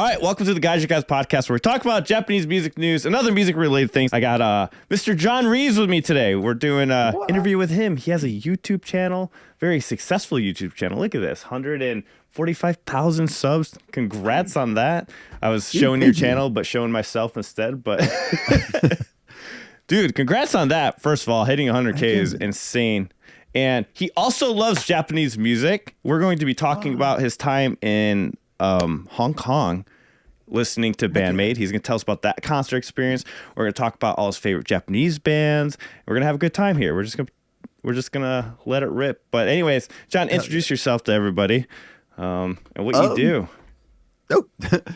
right, welcome to the Guys You Guys podcast, where we talk about Japanese music news and other music-related things. I got Mr. John Reeves with me today. We're doing an interview with him. He has a YouTube channel, very successful YouTube channel. Look at this, 145,000 subs. Congrats on that. I was showing your channel, but showing myself instead. But dude, congrats on that. First of all, hitting 100K is insane. And he also loves Japanese music. We're going to be talking about his time in Hong Kong listening to BAND-MAID. He's going to tell us about that concert experience. We're going to talk about all his favorite Japanese bands. We're going to have a good time here. We're just going to let it rip. But anyways, John, introduce yourself to everybody and what you do. Oh,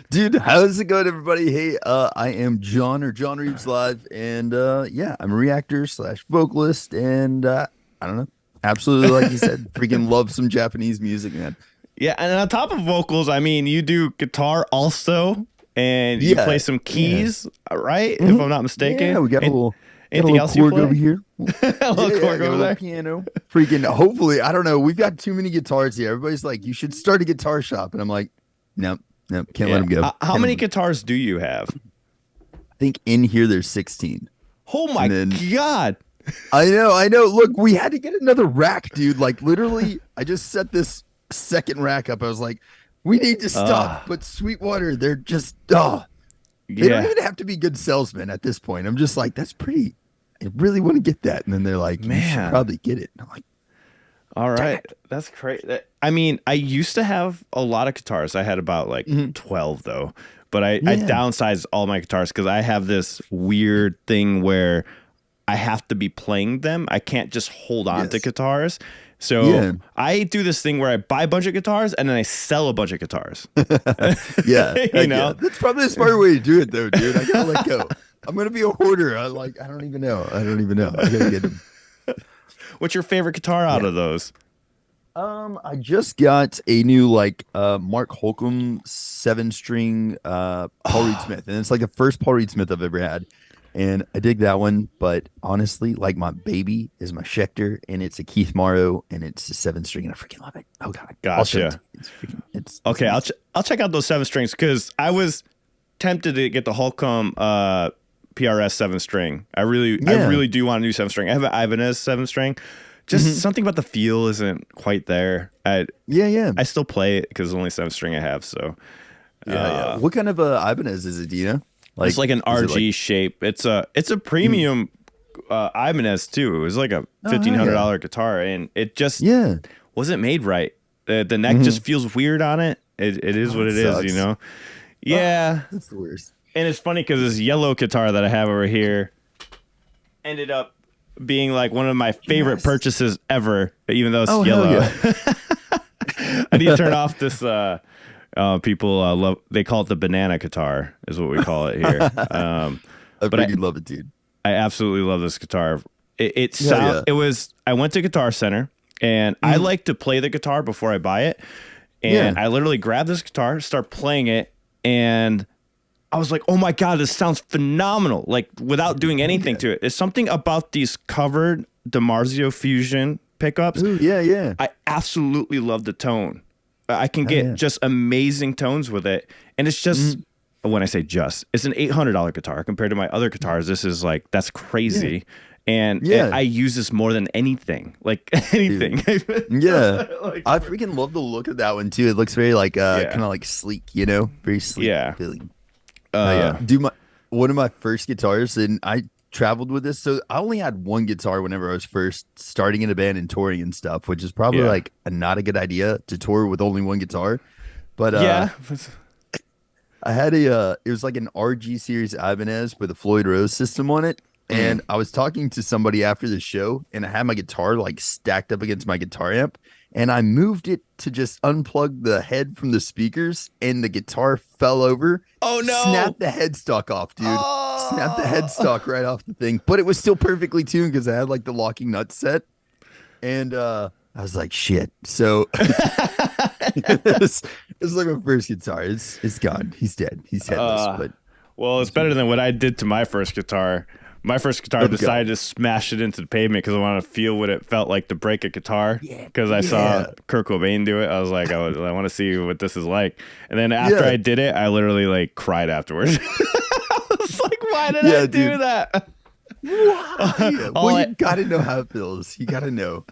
dude, how's it going, everybody? Hey, I am John Reeves Live, and yeah, I'm a reactor / vocalist, and I don't know, absolutely, like you said, freaking love some Japanese music, man. Yeah, and on top of vocals, I mean, you do guitar also, and you play some keys, right? If I'm not mistaken. Yeah, we got a little. Anything else you play? Over here? A little Korg over there. Piano. Freaking. Hopefully, I don't know. We've got too many guitars here. Everybody's like, you should start a guitar shop, and I'm like, nope, can't let them go. How many guitars do you have? I think in here there's 16. Oh my god! I know. Look, we had to get another rack, dude. Like literally, I just set this second rack up. I was like, we need to stop. But Sweetwater, they're just they don't even have to be good salesmen at this point. I'm just like, that's pretty. I really want to get that. And then they're like, man, you should probably get it. And I'm like, all right, that's crazy. I mean, I used to have a lot of guitars. I had about like 12 though, but I downsized all my guitars because I have this weird thing where I have to be playing them. I can't just hold on to guitars. So I do this thing where I buy a bunch of guitars and then I sell a bunch of guitars. You know, that's probably the smart way to do it, though, dude. I gotta let go. I'm gonna be a hoarder. I don't even know. I gotta get them. What's your favorite guitar out of those? I just got a new Mark Holcomb 7-string Paul Reed Smith, and it's like the first Paul Reed Smith I've ever had. And I dig that one, but honestly, like my baby is my Schecter, and it's a Keith Morrow, and it's a 7-string, and I freaking love it. Oh god, gotcha. It's okay. I'll check out those 7 strings because I was tempted to get the Holcomb PRS 7-string. I really do want a new 7-string. I have an Ibanez 7-string. Just something about the feel isn't quite there. I still play it because it's the only 7-string I have. So What kind of Ibanez is it? Do you know? It's like an RG shape. It's a premium Ibanez too. It was like a $1,500 guitar, and it just wasn't made right. The neck just feels weird on it. It is what it is, you know. Yeah, that's the worst. And it's funny because this yellow guitar that I have over here ended up being like one of my favorite purchases ever, even though it's yellow. I need to turn off this. People love. They call it the banana guitar, is what we call it here. I love it, dude. I absolutely love this guitar. It sounds. It was. I went to Guitar Center, and I like to play the guitar before I buy it. And I literally grabbed this guitar, start playing it, and I was like, "Oh my god, this sounds phenomenal!" Like without doing anything to it. There's something about these covered DiMarzio Fusion pickups. Ooh, yeah. I absolutely love the tone. I can get just amazing tones with it. And it's just, when I say just, it's an $800 guitar compared to my other guitars. This is like, that's crazy. And I use this more than anything, like anything. I freaking love the look of that one too. It looks very like, kind of like sleek, you know, very sleek feeling. One of my first guitars, and I traveled with this. So I only had one guitar whenever I was first starting in a band and touring and stuff, which is probably like not a good idea to tour with only one guitar. But I had it was like an RG series Ibanez with a Floyd Rose system on it. And I was talking to somebody after the show, and I had my guitar like stacked up against my guitar amp, and I moved it to just unplug the head from the speakers, and the guitar fell over. Oh no! Snapped the headstock off, dude. Snapped the headstock right off the thing, but it was still perfectly tuned because I had like the locking nut set, and I was like, shit. So it's like my first guitar. It's gone. He's dead. He's headless. But well, it's better than what I did to my first guitar. My first guitar, decided to smash it into the pavement because I wanted to feel what it felt like to break a guitar. Because I saw Kurt Cobain do it. I was like, I want to see what this is like. And then after I did it, I literally like cried afterwards. I was like, why did I do that? Why? Well, you gotta know how it feels. You gotta know.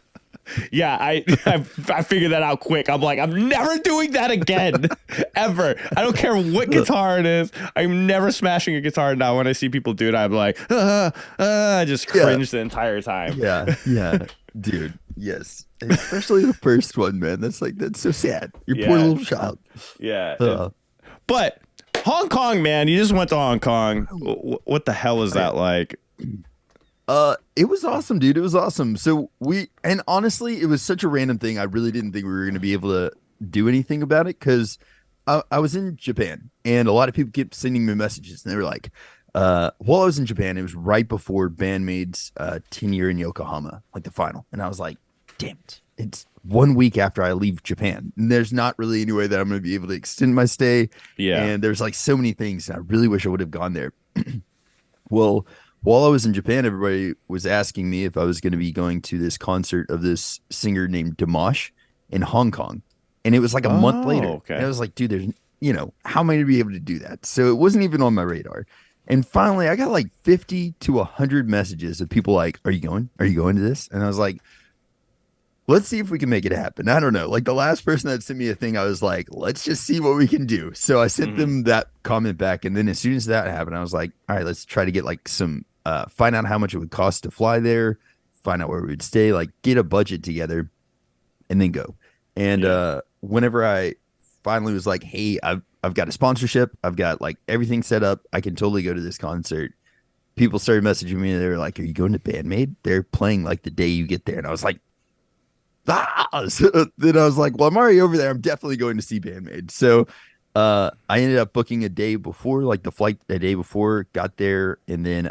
Yeah, I figured that out quick. I'm like, I'm never doing that again, ever. I don't care what guitar it is. I'm never smashing a guitar now. When I see people do it, I'm like, I just cringe the entire time. Yeah, dude. Yes, especially the first one, man. That's so sad. Your poor little child. Yeah. But Hong Kong, man, you just went to Hong Kong. What the hell is that like? It was awesome, dude. It was awesome. So and honestly, it was such a random thing. I really didn't think we were going to be able to do anything about it because I was in Japan and a lot of people kept sending me messages and they were like, while I was in Japan, it was right before BAND-MAID's 10-year in Yokohama, like the final. And I was like, damn it. It's 1 week after I leave Japan. And there's not really any way that I'm going to be able to extend my stay. Yeah. And there's like so many things. And I really wish I would have gone there. Well, while I was in Japan, everybody was asking me if I was going to be going to this concert of this singer named Dimash in Hong Kong. And it was like a month later. Okay. And I was like, dude, there's, how am I going to be able to do that? So it wasn't even on my radar. And finally, I got like 50 to 100 messages of people like, are you going? Are you going to this? And I was like, let's see if we can make it happen. I don't know. Like the last person that sent me a thing, I was like, let's just see what we can do. So I sent them that comment back. And then as soon as that happened, I was like, all right, let's try to get like some, find out how much it would cost to fly there, find out where we would stay, like get a budget together and then go. And whenever I finally was like, hey, I've got a sponsorship, I've got like everything set up, I can totally go to this concert. People started messaging me and they were like, are you going to BAND-MAID? They're playing like the day you get there. And I was like, So then I was like, well, I'm already over there. I'm definitely going to see BAND-MAID. So I ended up booking a day before, like the flight a day before, got there. And then,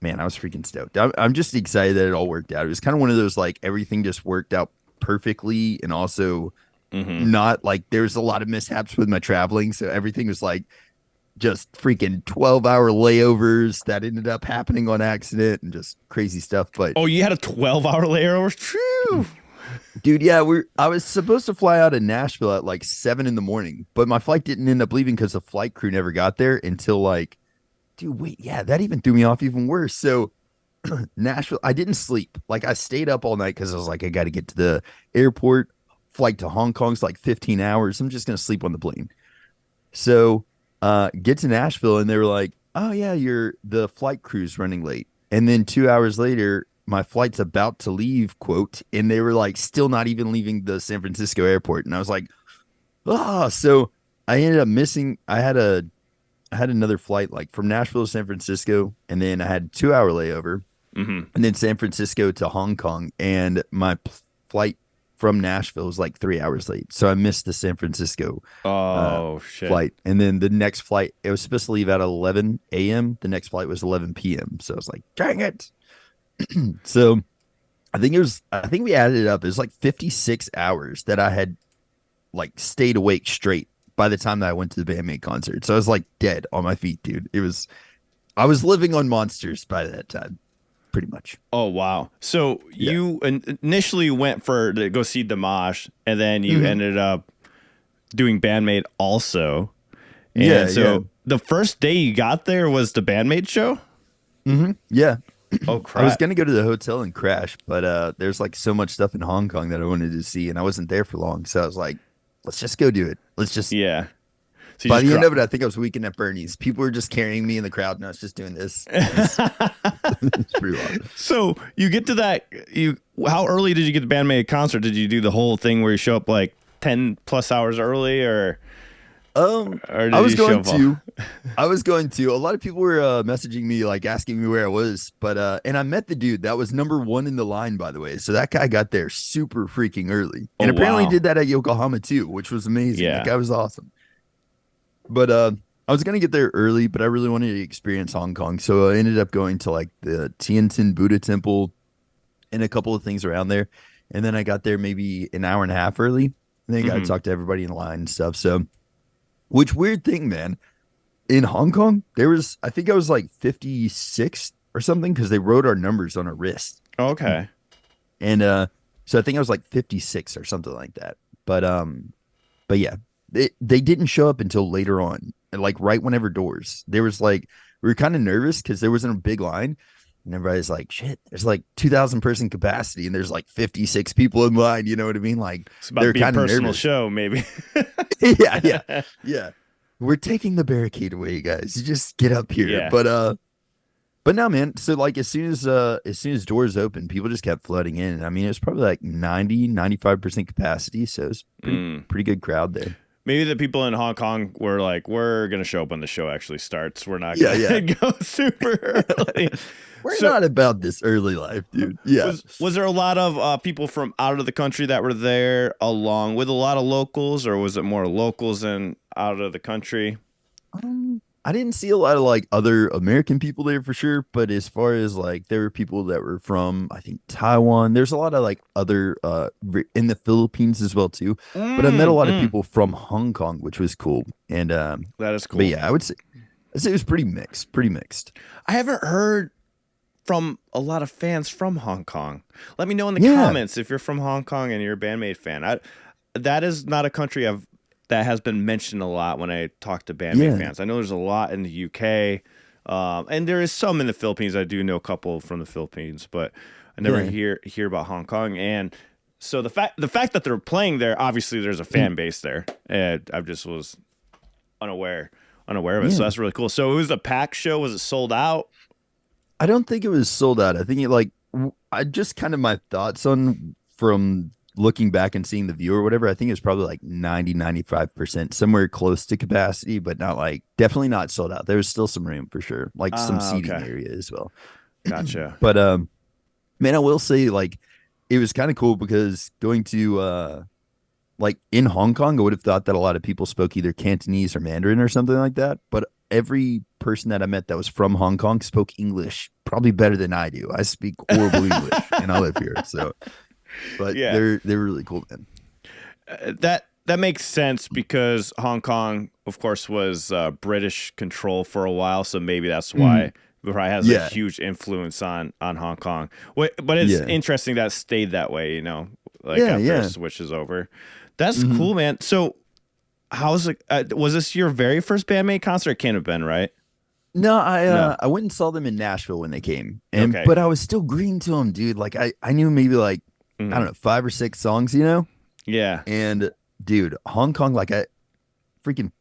man, I was freaking stoked. I'm just excited that it all worked out. It was kind of one of those, like everything just worked out perfectly. And also not like there's a lot of mishaps with my traveling. So everything was like just freaking 12-hour layovers that ended up happening on accident and just crazy stuff. But you had a 12-hour layover? True. Dude, yeah, I was supposed to fly out of Nashville at like 7 a.m, but my flight didn't end up leaving because the flight crew never got there until like, dude, wait, yeah, that even threw me off even worse. So Nashville, I didn't sleep. Like I stayed up all night because I was like, I got to get to the airport. Flight to Hong Kong's like 15 hours. I'm just going to sleep on the plane. So get to Nashville and they were like, oh yeah, the flight crew's running late. And then 2 hours later, my flight's about to leave, quote, and they were like still not even leaving the San Francisco airport. And I was like, so I ended up missing. I had another flight like from Nashville to San Francisco, and then I had a 2-hour layover, and then San Francisco to Hong Kong. And my flight from Nashville was like 3 hours late. So I missed the San Francisco flight. And then the next flight, it was supposed to leave at 11 a.m. The next flight was 11 p.m. So I was like, dang it. So I think we added it up. It was like 56 hours that I had like stayed awake straight by the time that I went to the BAND-MAID concert. So I was like dead on my feet, dude. I was living on monsters by that time, pretty much. Oh, wow. So you initially went to go see Dimash, and then you ended up doing BAND-MAID also. And the first day you got there was the BAND-MAID show? Yeah. Oh, crap. I was going to go to the hotel and crash, but there's like so much stuff in Hong Kong that I wanted to see, and I wasn't there for long. So I was like, let's just go do it. Let's just. Yeah. So by the end of it, I think I was weekend at Bernie's. People were just carrying me in the crowd, and I was just doing this. It's pretty wild. So you get to that. How early did you get the BAND-MAID concert? Did you do the whole thing where you show up like 10 plus hours early, or? I was going to. A lot of people were messaging me, like asking me where I was, but and I met the dude that was number 1 in the line, by the way. So that guy got there super freaking early, and apparently did that at Yokohama too, which was amazing. That guy was awesome. But I was gonna get there early, but I really wanted to experience Hong Kong, so I ended up going to like the Tianjin Buddha Temple and a couple of things around there, and then I got there maybe an hour and a half early, and then got to talk to everybody in line and stuff. So. Which weird thing, man. In Hong Kong, I think I was like 56 or something because they wrote our numbers on our wrist. Okay. And so I think I was like 56 or something like that. But yeah, they didn't show up until later on, like right whenever doors. There was like we were kind of nervous because there wasn't a big line, and everybody's like, "Shit, there's like 2,000 person capacity, and there's like 56 people in line." You know what I mean? Like it's about to be a personal show, maybe. yeah. We're taking the barricade away, you guys. You just get up here. Yeah. But no, man. So like as soon as doors open, people just kept flooding in. I mean, it was probably like 95% capacity. So it was pretty good crowd there. Maybe the people in Hong Kong were like, we're going to show up when the show actually starts. We're not going to go super early. We're not about this early life, dude. Yeah. Was there a lot of people from out of the country that were there along with a lot of locals, or was it more locals than out of the country? I didn't see a lot of like other American people there for sure, but as far as like there were people that were from I think Taiwan. There's a lot of like other in the Philippines as well too. But I met a lot of people from Hong Kong, which was cool. And that is cool. But yeah, I'd say it was pretty mixed. I haven't heard from a lot of fans from Hong Kong. Let me know in the comments if you're from Hong Kong and you're a BAND-MAID fan. That is not a country that has been mentioned a lot when I talk to BAND-MAID fans. I know there's a lot in the UK, and there is some in the Philippines. I do know a couple from the Philippines, but I never hear about Hong Kong. And so the fact that they're playing there, obviously there's a fan base there. And I just was unaware of it. So that's really cool. So it was a packed show. Was it sold out? I don't think it was sold out. I think I just kind of my thoughts on from looking back and seeing the view or whatever, I think it's probably like 95%, somewhere close to capacity, but not like definitely not sold out. There was still some room for sure, like some seating area as well. Gotcha. But man, I will say like it was kind of cool because going to like in Hong Kong, I would have thought that a lot of people spoke either Cantonese or Mandarin or something like that. But every person that I met that was from Hong Kong spoke English probably better than I do. I speak horrible English and I live here, so. But they're really cool, man. That makes sense because Hong Kong, of course, was British control for a while, so maybe that's why it probably has a huge influence on Hong Kong. But it's interesting that it stayed that way, you know, like after it switches over. That's cool, man. So, how's it? Was this your very first BAND-MAID concert? It can't have been, right? No, I went and saw them in Nashville when they came, but I was still green to them, dude. Like I knew maybe like. I don't know, 5 or 6 songs, you know? Yeah. And dude, Hong Kong, like freaking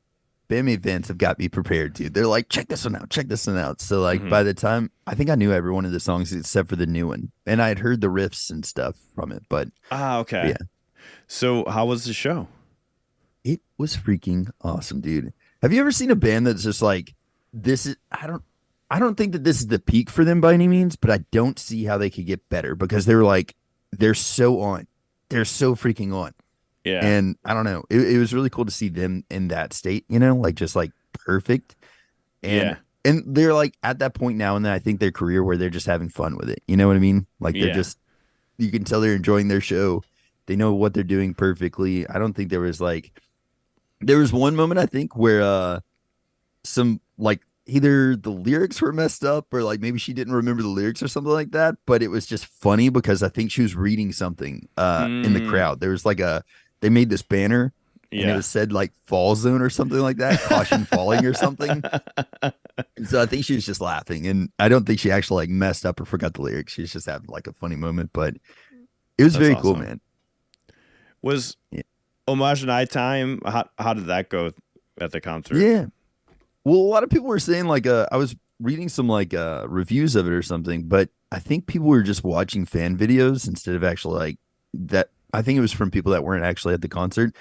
BAND-MAID fans have got me prepared, dude. They're like, check this one out. So like by the time I think I knew every one of the songs except for the new one. And I had heard the riffs and stuff from it, but okay. Yeah. So how was the show? It was freaking awesome, dude. Have you ever seen a band that's just like I don't think that this is the peak for them by any means, but I don't see how they could get better because they're so on. They're so freaking on. Yeah. And I don't know. It was really cool to see them in that state, you know, like just like perfect. And they're like at that point now in I think their career where they're just having fun with it. You know what I mean? Like they're just you can tell they're enjoying their show. They know what they're doing perfectly. I don't think there was one moment I think where some like either the lyrics were messed up or like maybe she didn't remember the lyrics or something like that, but it was just funny because I think she was reading something in the crowd. There was like they made this banner and it was said like fall zone or something like that, caution falling or something. And so I think she was just laughing, and I don't think she actually like messed up or forgot the lyrics. She was just having like a funny moment, but it was very cool, man. Was Homage Night Time, how did that go at the concert? Yeah. Well, a lot of people were saying like I was reading some like reviews of it or something, but I think people were just watching fan videos instead of actually like that. I think it was from people that weren't actually at the concert.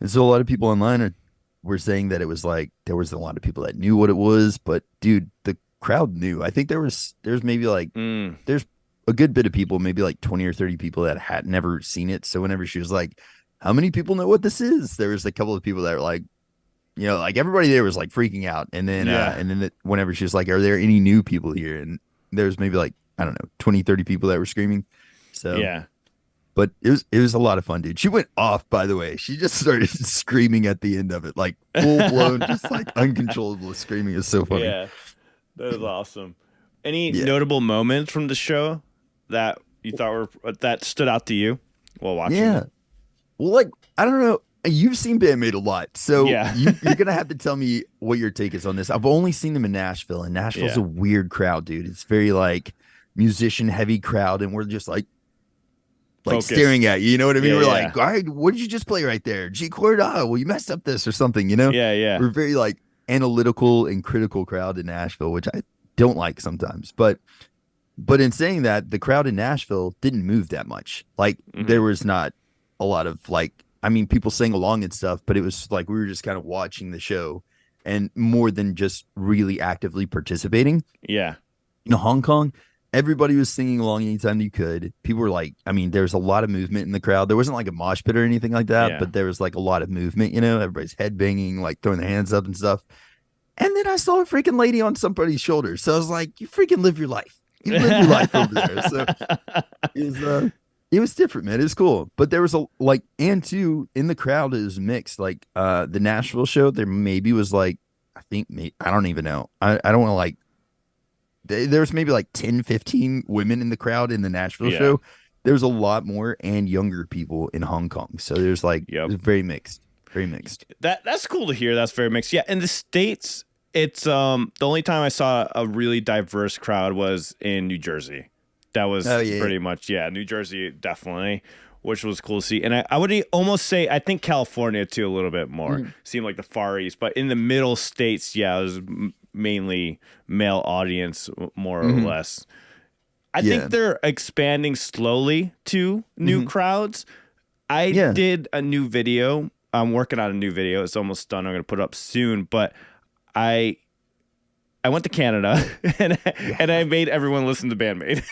And so a lot of people online were saying that it was like there was a lot of people that knew what it was, but dude, the crowd knew. I think there's maybe like there's a good bit of people, maybe like 20 or 30 people that had never seen it. So whenever she was like, how many people know what this is? There was a couple of people that were like, you know, like everybody there was like freaking out. And then whenever she was like, are there any new people here? And there was maybe like, I don't know, 20, 30 people that were screaming. So yeah. But it was a lot of fun, dude. She went off, by the way. She just started screaming at the end of it, like full blown, just like uncontrollable screaming. Is so funny. Yeah, that is awesome. Any notable moments from the show that you thought that stood out to you while watching? Yeah. Well, like, I don't know. You've seen BAND-MAID a lot, so you're gonna have to tell me what your take is on this. I've only seen them in Nashville, and Nashville's a weird crowd, dude. It's very like musician heavy crowd, and we're just like staring at you. You know what I mean? We're like, all right, what did you just play right there? G chord. Oh, well, you messed up this or something. You know? Yeah. We're very like analytical and critical crowd in Nashville, which I don't like sometimes. But in saying that, the crowd in Nashville didn't move that much. Like there was not a lot of like. I mean, people sang along and stuff, but it was like we were just kind of watching the show and more than just really actively participating. Yeah. In Hong Kong, everybody was singing along anytime you could. People were like, I mean, there was a lot of movement in the crowd. There wasn't like a mosh pit or anything like that, but there was like a lot of movement, you know, everybody's head banging, like throwing their hands up and stuff. And then I saw a freaking lady on somebody's shoulder. So I was like, you freaking live your life. You live your life over there. So it was different, man. It was cool. But there was and two, in the crowd, it was mixed. Like the Nashville show, there maybe was like, I don't even know. I don't want to like, there was maybe like 10, 15 women in the crowd in the Nashville show. There's a lot more and younger people in Hong Kong. So there's like, it was very mixed. Very mixed. That's cool to hear. That's very mixed. Yeah. In the States, it's the only time I saw a really diverse crowd was in New Jersey. That was pretty much, New Jersey, definitely, which was cool to see. And I would almost say, I think California, too, a little bit more. Seemed like the Far East. But in the middle states, it was mainly male audience, more or less. I think they're expanding slowly to new crowds. I did a new video. I'm working on a new video. It's almost done. I'm going to put it up soon. But I went to Canada and I made everyone listen to BAND-MAID.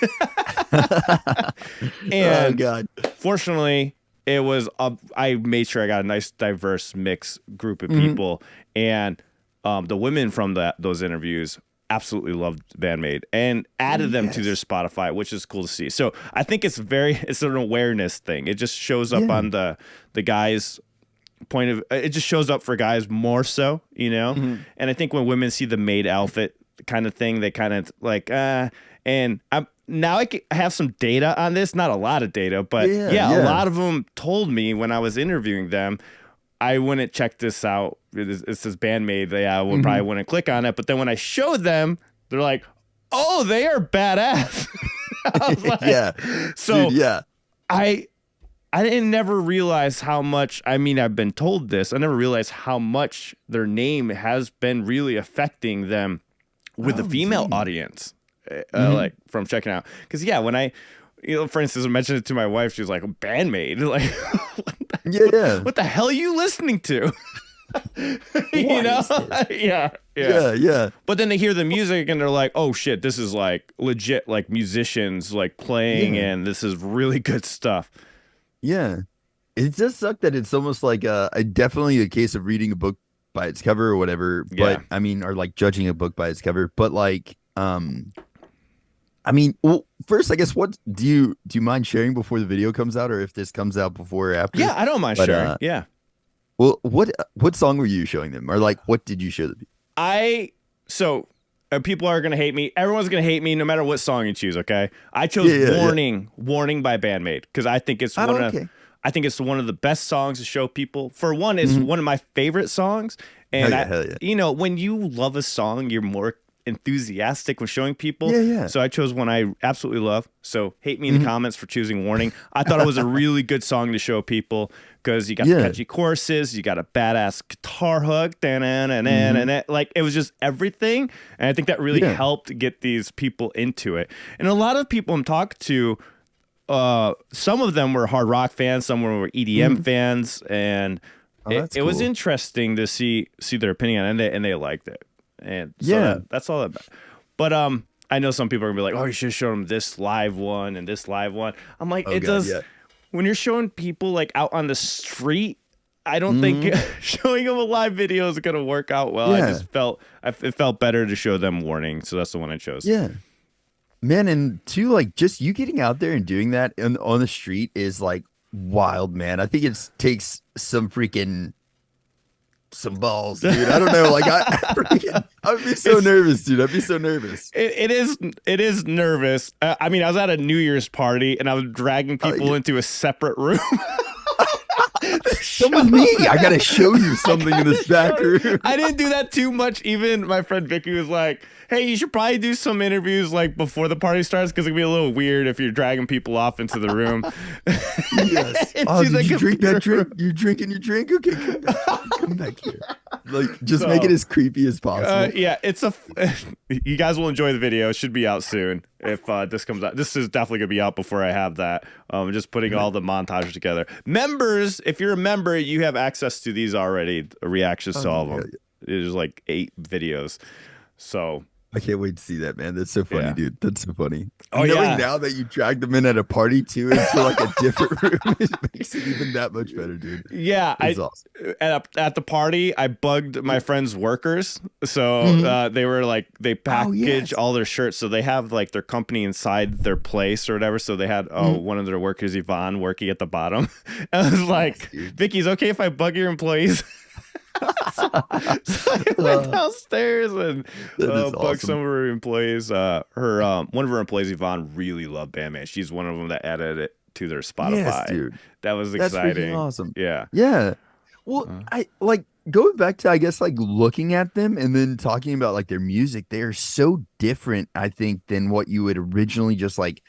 And God. Fortunately, it was I made sure I got a nice diverse mix group of people, and the women from those interviews absolutely loved BAND-MAID and added them to their Spotify, which is cool to see. So I think it's an awareness thing. It just shows up on the guys' point of it just shows up for guys more so, you know. And I think when women see the maid outfit kind of thing, they kind of like and I have some data on this, not a lot of data, but a lot of them told me when I was interviewing them, I wouldn't check this out. It says BAND-MAID. I would probably wouldn't click on it, but then when I showed them, they're like, oh, they are badass. I was like, so dude, I didn't never realize how much, I mean, I've been told this. I never realized how much their name has been really affecting them with the female audience, like from checking out. Because, when I, for instance, I mentioned it to my wife, she was like, BAND-MAID. Like, what the hell are you listening to? You know? Yeah. But then they hear the music and they're like, oh shit, this is like legit, like musicians like playing and this is really good stuff. Yeah, it does suck that it's almost like definitely a case of reading a book by its cover or whatever. But I mean, or like judging a book by its cover. But like, I mean, well, first, I guess, what do you mind sharing before the video comes out, or if this comes out before or after? Yeah, I don't mind sharing. Well, what song were you showing them, or like what did you show them? People are gonna hate me. Everyone's gonna hate me, no matter what song you choose. Okay, I chose "Warning" by BAND-MAID because I think it's I think it's one of the best songs to show people. For one, it's one of my favorite songs, and you know, when you love a song, you're more enthusiastic when showing people. So I chose one I absolutely love. So hate me in the comments for choosing "Warning." I thought it was a really good song to show people because you got the catchy choruses, you got a badass guitar hook, and like it was just everything. And I think that really helped get these people into it. And a lot of people I'm talking to, some of them were hard rock fans, some were EDM fans, and it was interesting to see their opinion on it, and they liked it. And so that's all that. But I know some people are gonna be like, "Oh, you should show them this live one and this live one." I'm like, when you're showing people like out on the street, I don't think showing them a live video is gonna work out well. I just it felt better to show them "Warning," so that's the one I chose. Yeah, man, and two, like just you getting out there and doing that on the street is like wild, man. I think it takes some freaking some balls, dude. I don't know. Like I would be so nervous, dude. I'd be so nervous. It is nervous. I mean, I was at a New Year's party and I was dragging people into a separate room. Come with me. I gotta show you something in this back room. I didn't do that too much. Even my friend Vicky was like, hey, you should probably do some interviews like before the party starts because it'd be a little weird if you're dragging people off into the room. Yes. Oh, did you drink that drink? You drinking your drink? Okay, come back here. Like, just make it as creepy as possible. Yeah, you guys will enjoy the video. It should be out soon if this comes out. This is definitely gonna be out before I have that. Just putting all the montages together. Members, if you're a member, you have access to these already. Reactions to all of them. There's like 8 videos. So I can't wait to see that, man. That's so funny, dude. That's so funny. Oh, knowing now that you dragged them in at a party too into like a different room, it makes it even that much better, dude. Yeah, awesome. At the party, I bugged my friends' workers, so they were like they package all their shirts, so they have like their company inside their place or whatever. So they had one of their workers, Yvonne, working at the bottom. And I was like, Vicky's okay if I bug your employees? So I went downstairs and bugged some of her employees. One of her employees, Yvonne, really loved BAND-MAID. She's one of them that added it to their Spotify. Yes, dude. That was exciting. That's awesome. Yeah. Yeah. Well, I like going back to, I guess, like looking at them and then talking about like their music. They are so different, I think, than what you would originally just like.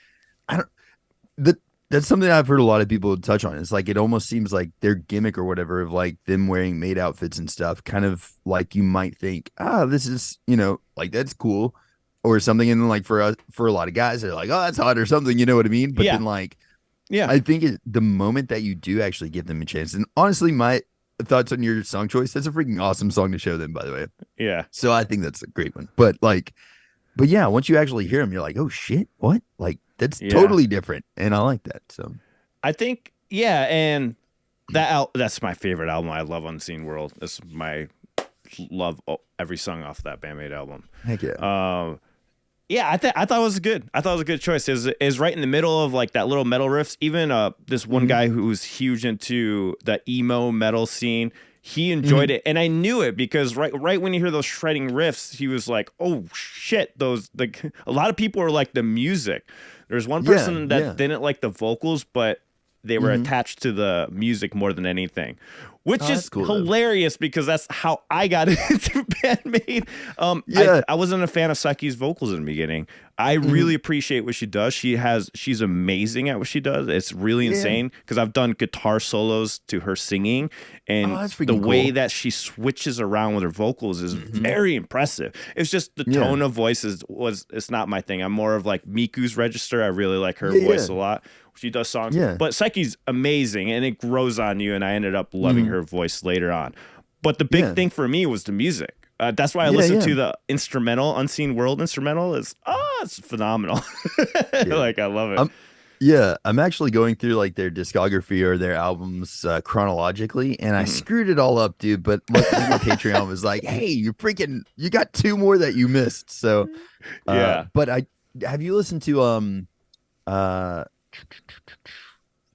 That's something I've heard a lot of people touch on. It's like it almost seems like their gimmick or whatever of like them wearing maid outfits and stuff, kind of like you might think, this is, like that's cool or something. And then like for a lot of guys, they're like, oh, that's hot or something. You know what I mean? But then like, I think the moment that you do actually give them a chance. And honestly, my thoughts on your song choice, that's a freaking awesome song to show them, by the way. Yeah. So I think that's a great one. But yeah, once you actually hear them, you're like, oh shit, what? Like, that's totally different, and I like that. So, I think, and that's my favorite album. I love Unseen World. That's my love every song off that BAND-MAID album. Heck yeah. I thought it was good. I thought it was a good choice. Is right in the middle of like that little metal riffs. Even this one guy who's huge into the emo metal scene, he enjoyed it, and I knew it because right when you hear those shredding riffs, he was like, "Oh shit!" Those like a lot of people are like the music. There's one person that didn't like the vocals, but they were attached to the music more than anything, which is cool, hilarious because that's how I got into BAND-MAID. I wasn't a fan of Psyche's vocals in the beginning. I really appreciate what she does. She's amazing at what she does. It's really insane because I've done guitar solos to her singing, and the way that she switches around with her vocals is very impressive. It's just the tone of voice it's not my thing. I'm more of like Miku's register. I really like her voice a lot. She does songs, but Psyche's amazing, and it grows on you. And I ended up loving her voice later on. But the big thing for me was the music. That's why I listened to the instrumental, Unseen World instrumental. It's phenomenal. Like I love it. I'm actually going through like their discography or their albums chronologically, and I screwed it all up, dude. But luckily my Patreon was like, "Hey, you got 2 more that you missed." So, But have you listened to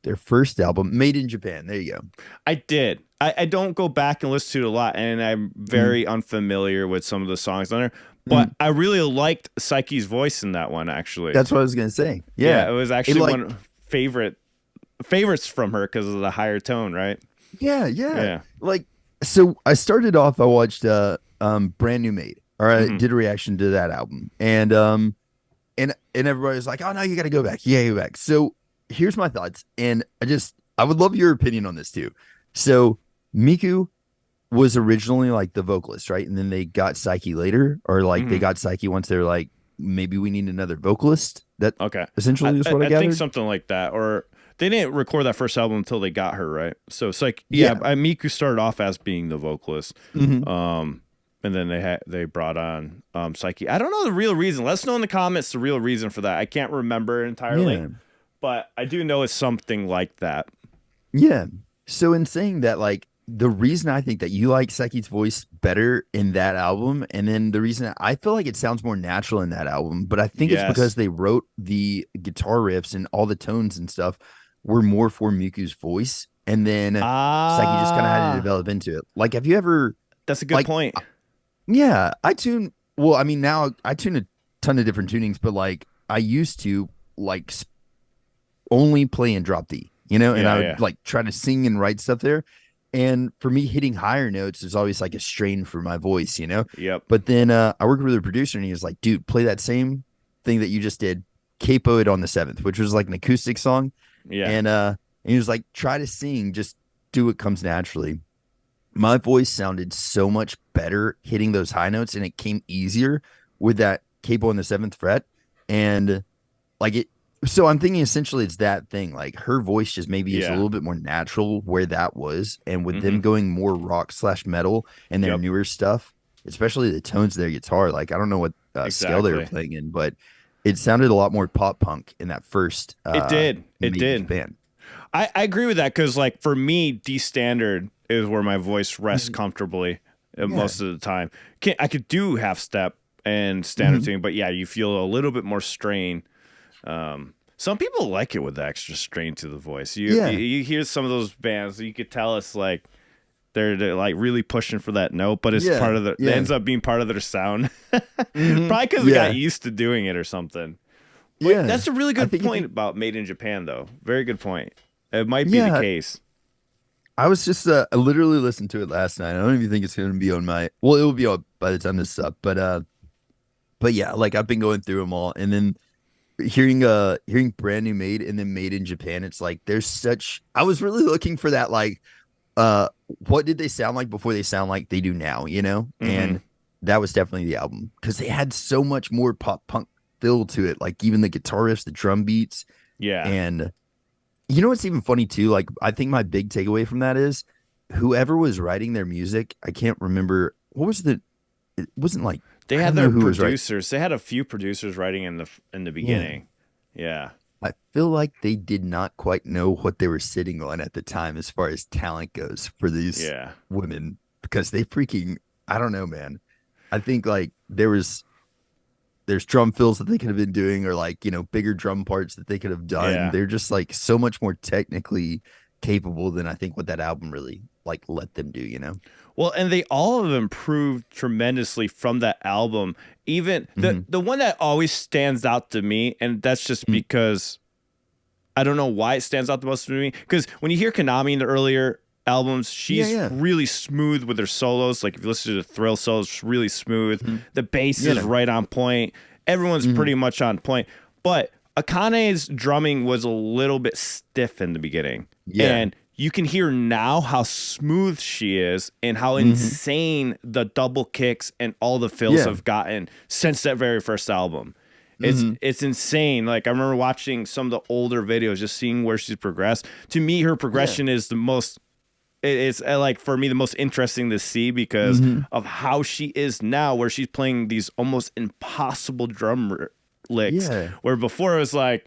their first album, Made in Japan? There you go. I did. I don't go back and listen to it a lot, and I'm very unfamiliar with some of the songs on there. But I really liked Psyche's voice in that one, actually. That's what I was gonna say. Yeah, it was actually one of favorites from her because of the higher tone, right? Yeah. Like, so I started off. I watched Brand New Made, or I did a reaction to that album, and everybody's like, "Oh no, you got to go back. Yeah, go back." So here's my thoughts, and I would love your opinion on this too. So Miku was originally like the vocalist, right? And then they got Psyche later, or like they got Psyche once they're like, maybe we need another vocalist. That essentially is what I gathered. I think something like that, or they didn't record that first album until they got her, right? So it's like, Miku started off as being the vocalist, and then they brought on Psyche. I don't know the real reason. Let us know in the comments the real reason for that. I can't remember entirely, but I do know it's something like that. Yeah. So in saying that, like, the reason I think that you like Psyche's voice better in that album, and then the reason I feel like it sounds more natural in that album, but I think it's because they wrote the guitar riffs and all the tones and stuff were more for Miku's voice and then it's like you just kind of had to develop into it. Like, have you ever? That's a good point. Yeah, I tune. Well, I mean, now I tune a ton of different tunings, but like I used to like only play in drop D, and I would like try to sing and write stuff there. And for me, hitting higher notes is always like a strain for my voice, Yep. But then I worked with a producer, and he was like, "Dude, play that same thing that you just did, capo it on the seventh," which was like an acoustic song. Yeah. And he was like, "Try to sing, just do what comes naturally." My voice sounded so much better hitting those high notes, and it came easier with that capo on the seventh fret. And like it, so I'm thinking essentially it's that thing. Like her voice just maybe is a little bit more natural where that was. And with them going more rock/metal and their newer stuff, especially the tones of their guitar, like I don't know what scale they were playing in, but it sounded a lot more pop punk in that first. It did. Band. I agree with that because like for me, D standard is where my voice rests comfortably most of the time. I could do half step and standard tuning, but yeah, you feel a little bit more strain. Some people like it with the extra strain to the voice. You hear some of those bands, you could tell it's like they're like really pushing for that note, but it's part of it ends up being part of their sound. Probably because they got used to doing it or something. But that's a really good point about Made in Japan, though. Very good point. It might be the case. I was just I literally listened to it last night. I don't even think it's going to be on my. Well, it will be on by the time this is up, but yeah, like I've been going through them all, and then hearing brand new Made and then Made in Japan. It's like there's such. I was really looking for that, like, what did they sound like before they sound like they do now, And that was definitely the album because they had so much more pop punk feel to it, like even the guitar riffs, the drum beats, and. You know what's even funny too? Like I think my big takeaway from that is whoever was writing their music, I can't remember what was it wasn't like they had their producers. They had a few producers writing in the beginning. Yeah. I feel like they did not quite know what they were sitting on at the time as far as talent goes for these women because they freaking I don't know, man. I think like there's drum fills that they could have been doing or like, bigger drum parts that they could have done. Yeah. They're just like so much more technically capable than I think what that album really like let them do, Well, and they all have improved tremendously from that album. Even the one that always stands out to me, and that's just because I don't know why it stands out the most to me. Because when you hear Konami in the earlier albums, she's really smooth with her solos. Like if you listen to the Thrill solos, it's really smooth. The bass is right on point. Everyone's pretty much on point. But Akane's drumming was a little bit stiff in the beginning. And you can hear now how smooth she is and how insane the double kicks and all the fills have gotten since that very first album. It's insane. Like I remember watching some of the older videos, just seeing where she's progressed. To me, her progression is the most it's like for me the most interesting to see because of how she is now, where she's playing these almost impossible drum licks. Where before it was like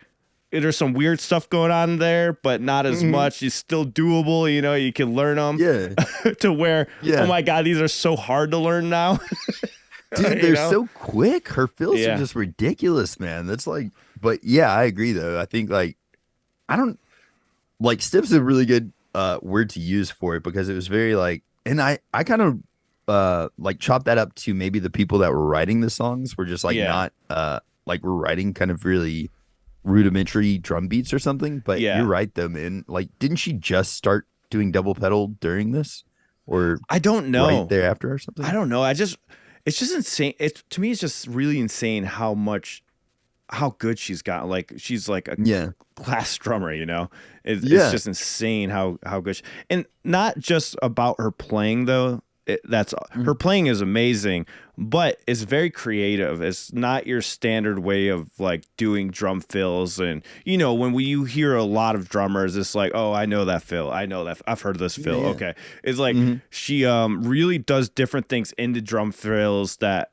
there's some weird stuff going on there, but not as much. It's still doable, you can learn them. To where oh my god, these are so hard to learn now. Dude, they're so quick. Her fills are just ridiculous, man. That's like, but yeah, I agree though. I think like I don't like stiff's a really good word to use for it because it was very like, and I kind of like chop that up to maybe the people that were writing the songs were just like not like we're writing kind of really rudimentary drum beats or something. But you're right though, man. Like, didn't she just start doing double pedal during this, or I don't know, right thereafter or something? I don't know. It's just insane. To me, it's just really insane how good she's got. Like she's like a class drummer, It's just insane how good and not just about her playing though. Her playing is amazing, but it's very creative. It's not your standard way of like doing drum fills. And when you hear a lot of drummers, it's like, oh, I know that fill. I know that I've heard this fill. Okay. It's like she really does different things into drum fills that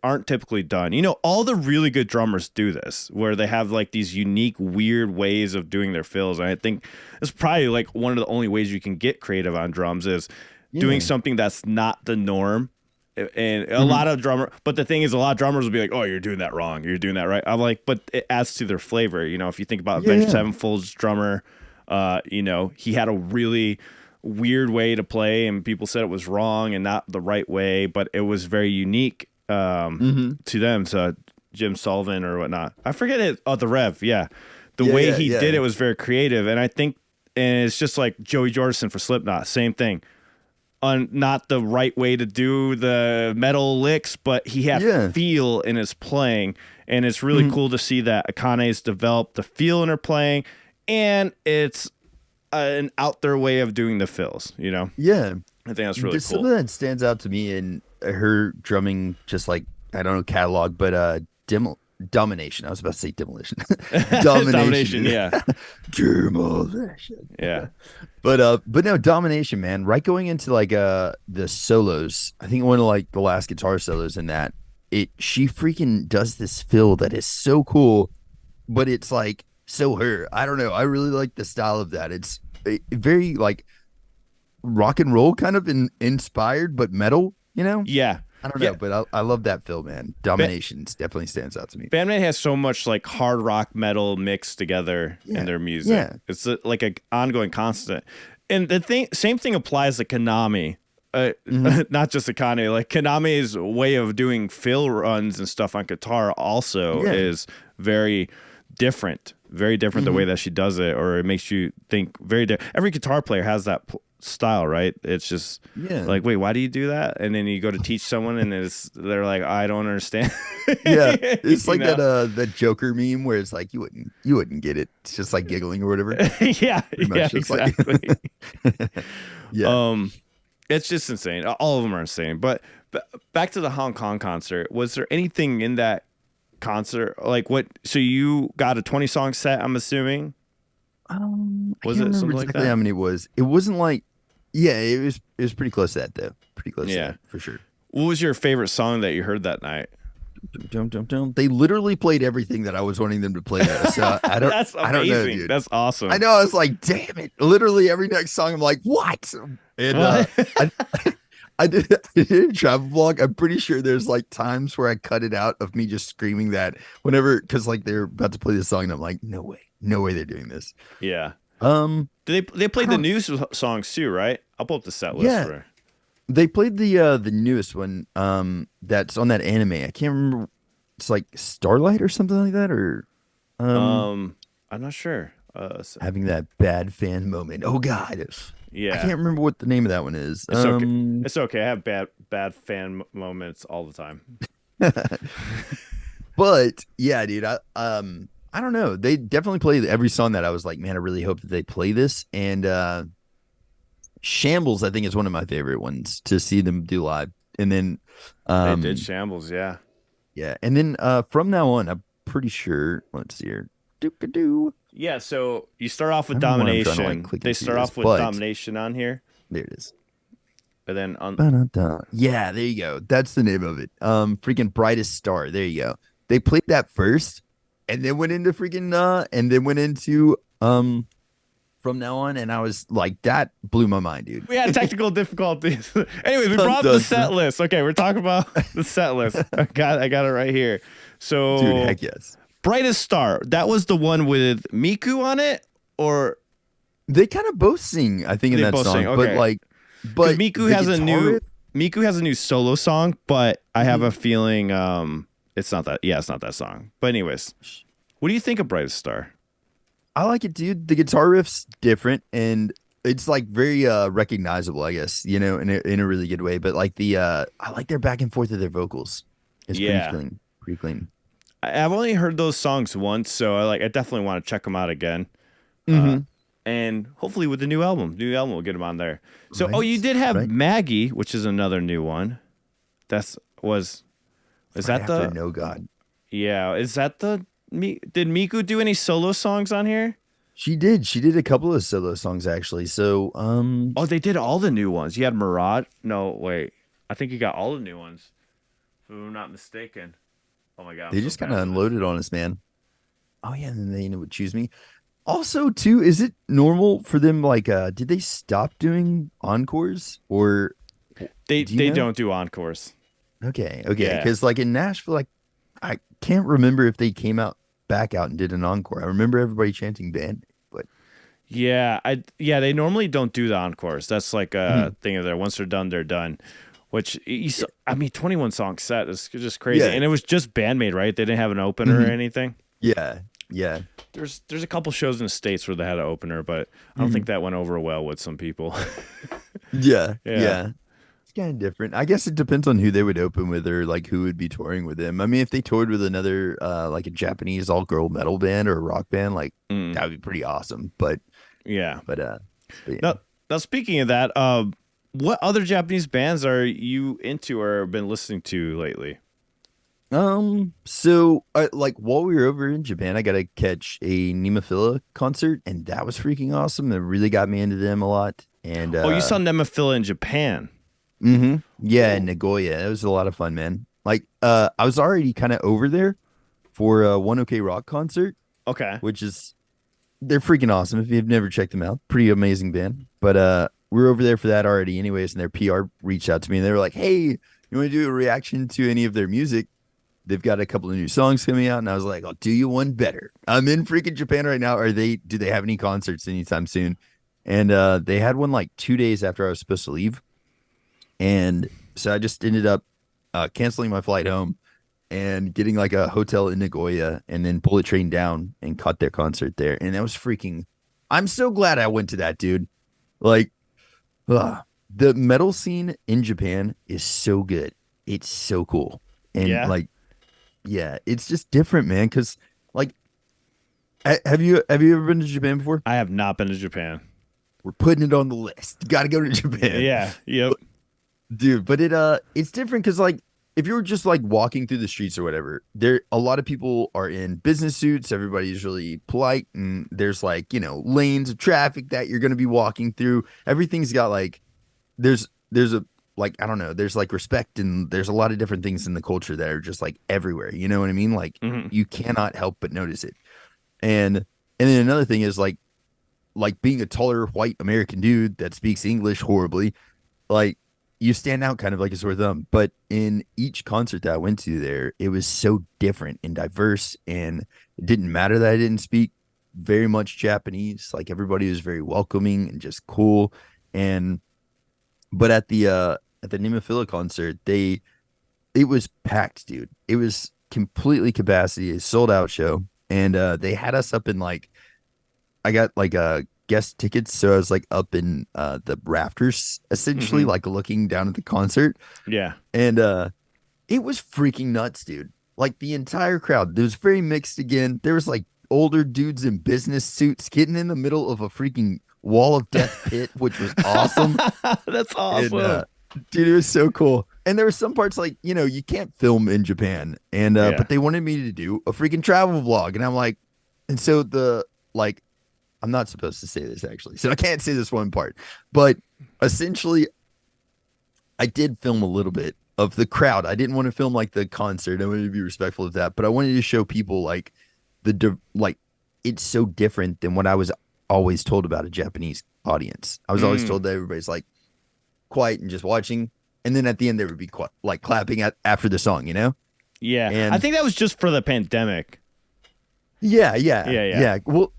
aren't typically done. All the really good drummers do this, where they have like these unique, weird ways of doing their fills. And I think it's probably like one of the only ways you can get creative on drums is doing something that's not the norm. And a lot of but the thing is, a lot of drummers will be like, oh, you're doing that wrong. You're doing that right. I'm like, but it adds to their flavor. If you think about Avenged Sevenfold's drummer, He had a really weird way to play, and people said it was wrong and not the right way, but it was very unique to them. So Jim Sullivan or whatnot, I forget it. Oh, the Rev, yeah. The way he did it was very creative, and I think, and it's just like Joey Jordison for Slipknot, same thing. On not the right way to do the metal licks, but he had feel in his playing, and it's really cool to see that Akane's developed the feel in her playing, and it's an out there way of doing the fills. Yeah, I think that's really cool. Something that stands out to me in her drumming, just like I don't know catalog, but Domination. I was about to say demolition. Domination, yeah. Demolition. Yeah. But no, Domination, man. Right going into like the solos. I think one of like the last guitar solos in that, she freaking does this fill that is so cool, but it's like so her. I don't know. I really like the style of that. It's very like rock and roll kind of inspired, but metal, Yeah. I don't know, but I love that film, man. Domination definitely stands out to me. BAND-MAID has so much like hard rock metal mixed together in their music. Yeah. It's like an ongoing constant. And same thing applies to Konami. Not just Akane. Like Konami's way of doing fill runs and stuff on guitar also is very different. Very different the way that she does it, or it makes you think very different. Every guitar player has that style, right? It's just like, wait, why do you do that? And then you go to teach someone, and they're like, I don't understand. It's like that Joker meme where it's like you wouldn't get it. It's just like giggling or whatever. Exactly. It's just insane. All of them are insane. But back to the Hong Kong concert. Was there anything in that concert like what? So you got a 20-song set, I'm assuming. Was it something like that? How many it was? It wasn't like. Yeah, it was pretty close to that though. Pretty close to that, for sure. What was your favorite song that you heard that night? They literally played everything that I was wanting them to play. So I don't. That's amazing. I don't know, dude. That's awesome. I know. I was like, damn it! Literally every next song, I'm like, what? And I did a travel vlog. I'm pretty sure there's like times where I cut it out of me just screaming that whenever, because like they're about to play this song, and I'm like, no way they're doing this. Yeah. They played the new songs too, right? I'll pull up the set list. Yeah. They played the newest one. That's on that anime. I can't remember. It's like Starlight or something like that, or I'm not sure. Having that bad fan moment. Oh God. Yeah. I can't remember what the name of that one is. It's okay. It's okay. I have bad fan moments all the time. But yeah, dude. I don't know. They definitely played every song that I was like, man, I really hope that they play this. And Shambles, I think, is one of my favorite ones to see them do live. And then they did Shambles, yeah. Yeah. And then from now on, I'm pretty sure. Let's see here. Doo-ka-doo. Yeah, so you start off with Domination. They start off with Domination on here. There it is. And then yeah, there you go. That's the name of it. Freaking Brightest Star. There you go. They played that first. And then went into From Now On, and I was like, that blew my mind, dude. We had technical difficulties. Anyways, we brought up the set list. Okay, we're talking about the set list. I got it right here. So, dude, heck yes. Brightest Star. That was the one with Miku on it, or they kind of both sing, I think, in that song. Okay. But Miku has a new solo song, but I have a feeling it's not that. Yeah, it's not that song. But anyways, what do you think of Brightest Star? I like it, dude. The guitar riff's different, and it's like very recognizable, I guess, in a really good way. But like I like their back and forth of their vocals. It's pretty clean. I've only heard those songs once, so I definitely want to check them out again. And hopefully with the new album will get them on there. So, right. You did have Maggie, which is another new one. Is that the No God? Yeah, is that the did Miku do any solo songs on here? She did. She did a couple of solo songs actually. So, they did all the new ones. You had Mirage. No, wait. I think you got all the new ones. If I'm not mistaken. Oh my God. They just kind of unloaded on us, man. Oh yeah, and then they would choose me. Also, too, is it normal for them? Like, did they stop doing encores, or they don't do encores? Okay, because like in Nashville, like I can't remember if they came back out and did an encore. I remember everybody chanting band, but Yeah, they normally don't do the encores. That's like a thing of there. Once they're done, they're done. Which I mean, 21 song set is just crazy, and it was just BAND-MAID, right? They didn't have an opener or anything. Yeah. There's a couple shows in the States where they had an opener, but I don't think that went over well with some people. Yeah. It's kind of different. I guess it depends on who they would open with or like who would be touring with them. I mean, if they toured with another like a Japanese all-girl metal band or a rock band, like that would be pretty awesome. But yeah. Now speaking of that, what other Japanese bands are you into or been listening to lately? So like while we were over in Japan, I got to catch a Nemophila concert, and that was freaking awesome. It really got me into them a lot. And you saw Nemophila in Japan? Yeah, in Nagoya. It was a lot of fun, man. Like I was already kind of over there for a ONEOKROCK concert. Okay. Which is they're freaking awesome. If you've never checked them out, pretty amazing band. But we were over there for that already anyways, and their PR reached out to me and they were like, "Hey, you want to do a reaction to any of their music? They've got a couple of new songs coming out." And I was like, "I'll do you one better. I'm in freaking Japan right now. Do they have any concerts anytime soon?" And they had one like 2 days after I was supposed to leave. And so I just ended up canceling my flight home and getting like a hotel in Nagoya and then bullet train down and caught their concert there. And that was freaking, I'm so glad I went to that, dude. Like, the metal scene in Japan is so good. It's so cool. And it's just different, man. Cause like, have you ever been to Japan before? I have not been to Japan. We're putting it on the list. You got to go to Japan. Yeah. Yep. Dude, but it's different because like if you're just like walking through the streets or whatever, a lot of people are in business suits. Everybody's really polite, and there's like, you know, lanes of traffic that you're gonna be walking through. Everything's got like there's a like I don't know, there's like respect, and there's a lot of different things in the culture that are just like everywhere. You know what I mean? Like you cannot help but notice it. And then another thing is like being a taller white American dude that speaks English horribly, like you stand out kind of like a sore thumb. But in each concert that I went to there, it was so different and diverse, and it didn't matter that I didn't speak very much Japanese. Like everybody was very welcoming and just cool. But at the Nemophila concert, it was packed, dude. It was completely capacity, a sold out show. And they had us up in like, I got like a guest tickets, so I was like up in the rafters essentially, like looking down at the concert. Yeah. And it was freaking nuts, dude. Like the entire crowd, it was very mixed again. There was like older dudes in business suits getting in the middle of a freaking wall of death pit, which was awesome. That's awesome. And, dude, it was so cool. And there were some parts like, you know, you can't film in Japan, and but they wanted me to do a freaking travel vlog, and I'm like, and so I'm not supposed to say this actually, so I can't say this one part, but essentially I did film a little bit of the crowd. I didn't want to film like the concert. I wanted to be respectful of that, but I wanted to show people like it's so different than what I was always told about a Japanese audience. I was always told that everybody's like quiet and just watching, and then at the end they would be like clapping after the song, you know? Yeah. And I think that was just for the pandemic. Yeah. Well,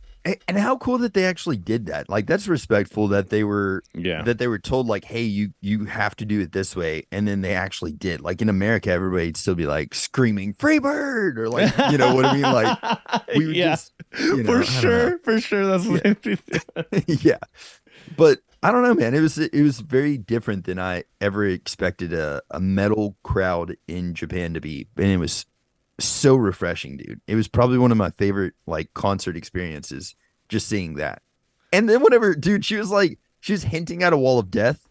and how cool that they actually did that. Like that's respectful that they were told like, hey, you have to do it this way, and then they actually did. Like in America, everybody'd still be like screaming "Free Bird" or like, you know what I mean? Like we would just, you know, for sure that's what yeah. But I don't know, man. It was very different than I ever expected a metal crowd in Japan to be, and it was so refreshing, dude. It was probably one of my favorite like concert experiences, just seeing that. And then whatever, dude, she was hinting at a wall of death.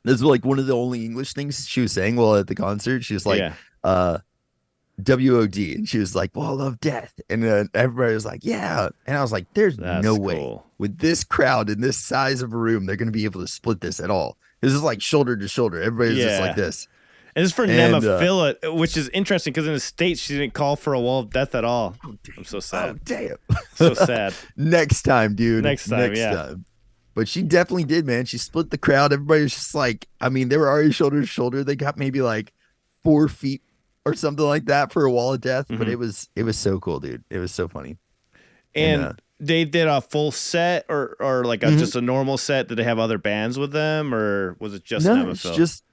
This was like one of the only English things she was saying while at the concert. She was like, WOD, and she was like, wall of death. And then everybody was like, yeah. And I was like, there's no way with this crowd in this size of a room they're gonna be able to split this at all. This is like shoulder to shoulder. Everybody's just like this. And it's for Nemophila, which is interesting because in the States she didn't call for a wall of death at all. Oh, I'm so sad. Oh, damn. So sad. Next time, dude. Next time. But she definitely did, man. She split the crowd. Everybody was just like, I mean, they were already shoulder to shoulder. They got maybe like 4 feet or something like that for a wall of death. But it was so cool, dude. It was so funny. And they did a full set or like just a normal set? Did they have other bands with them, or was it just Nemophila? It's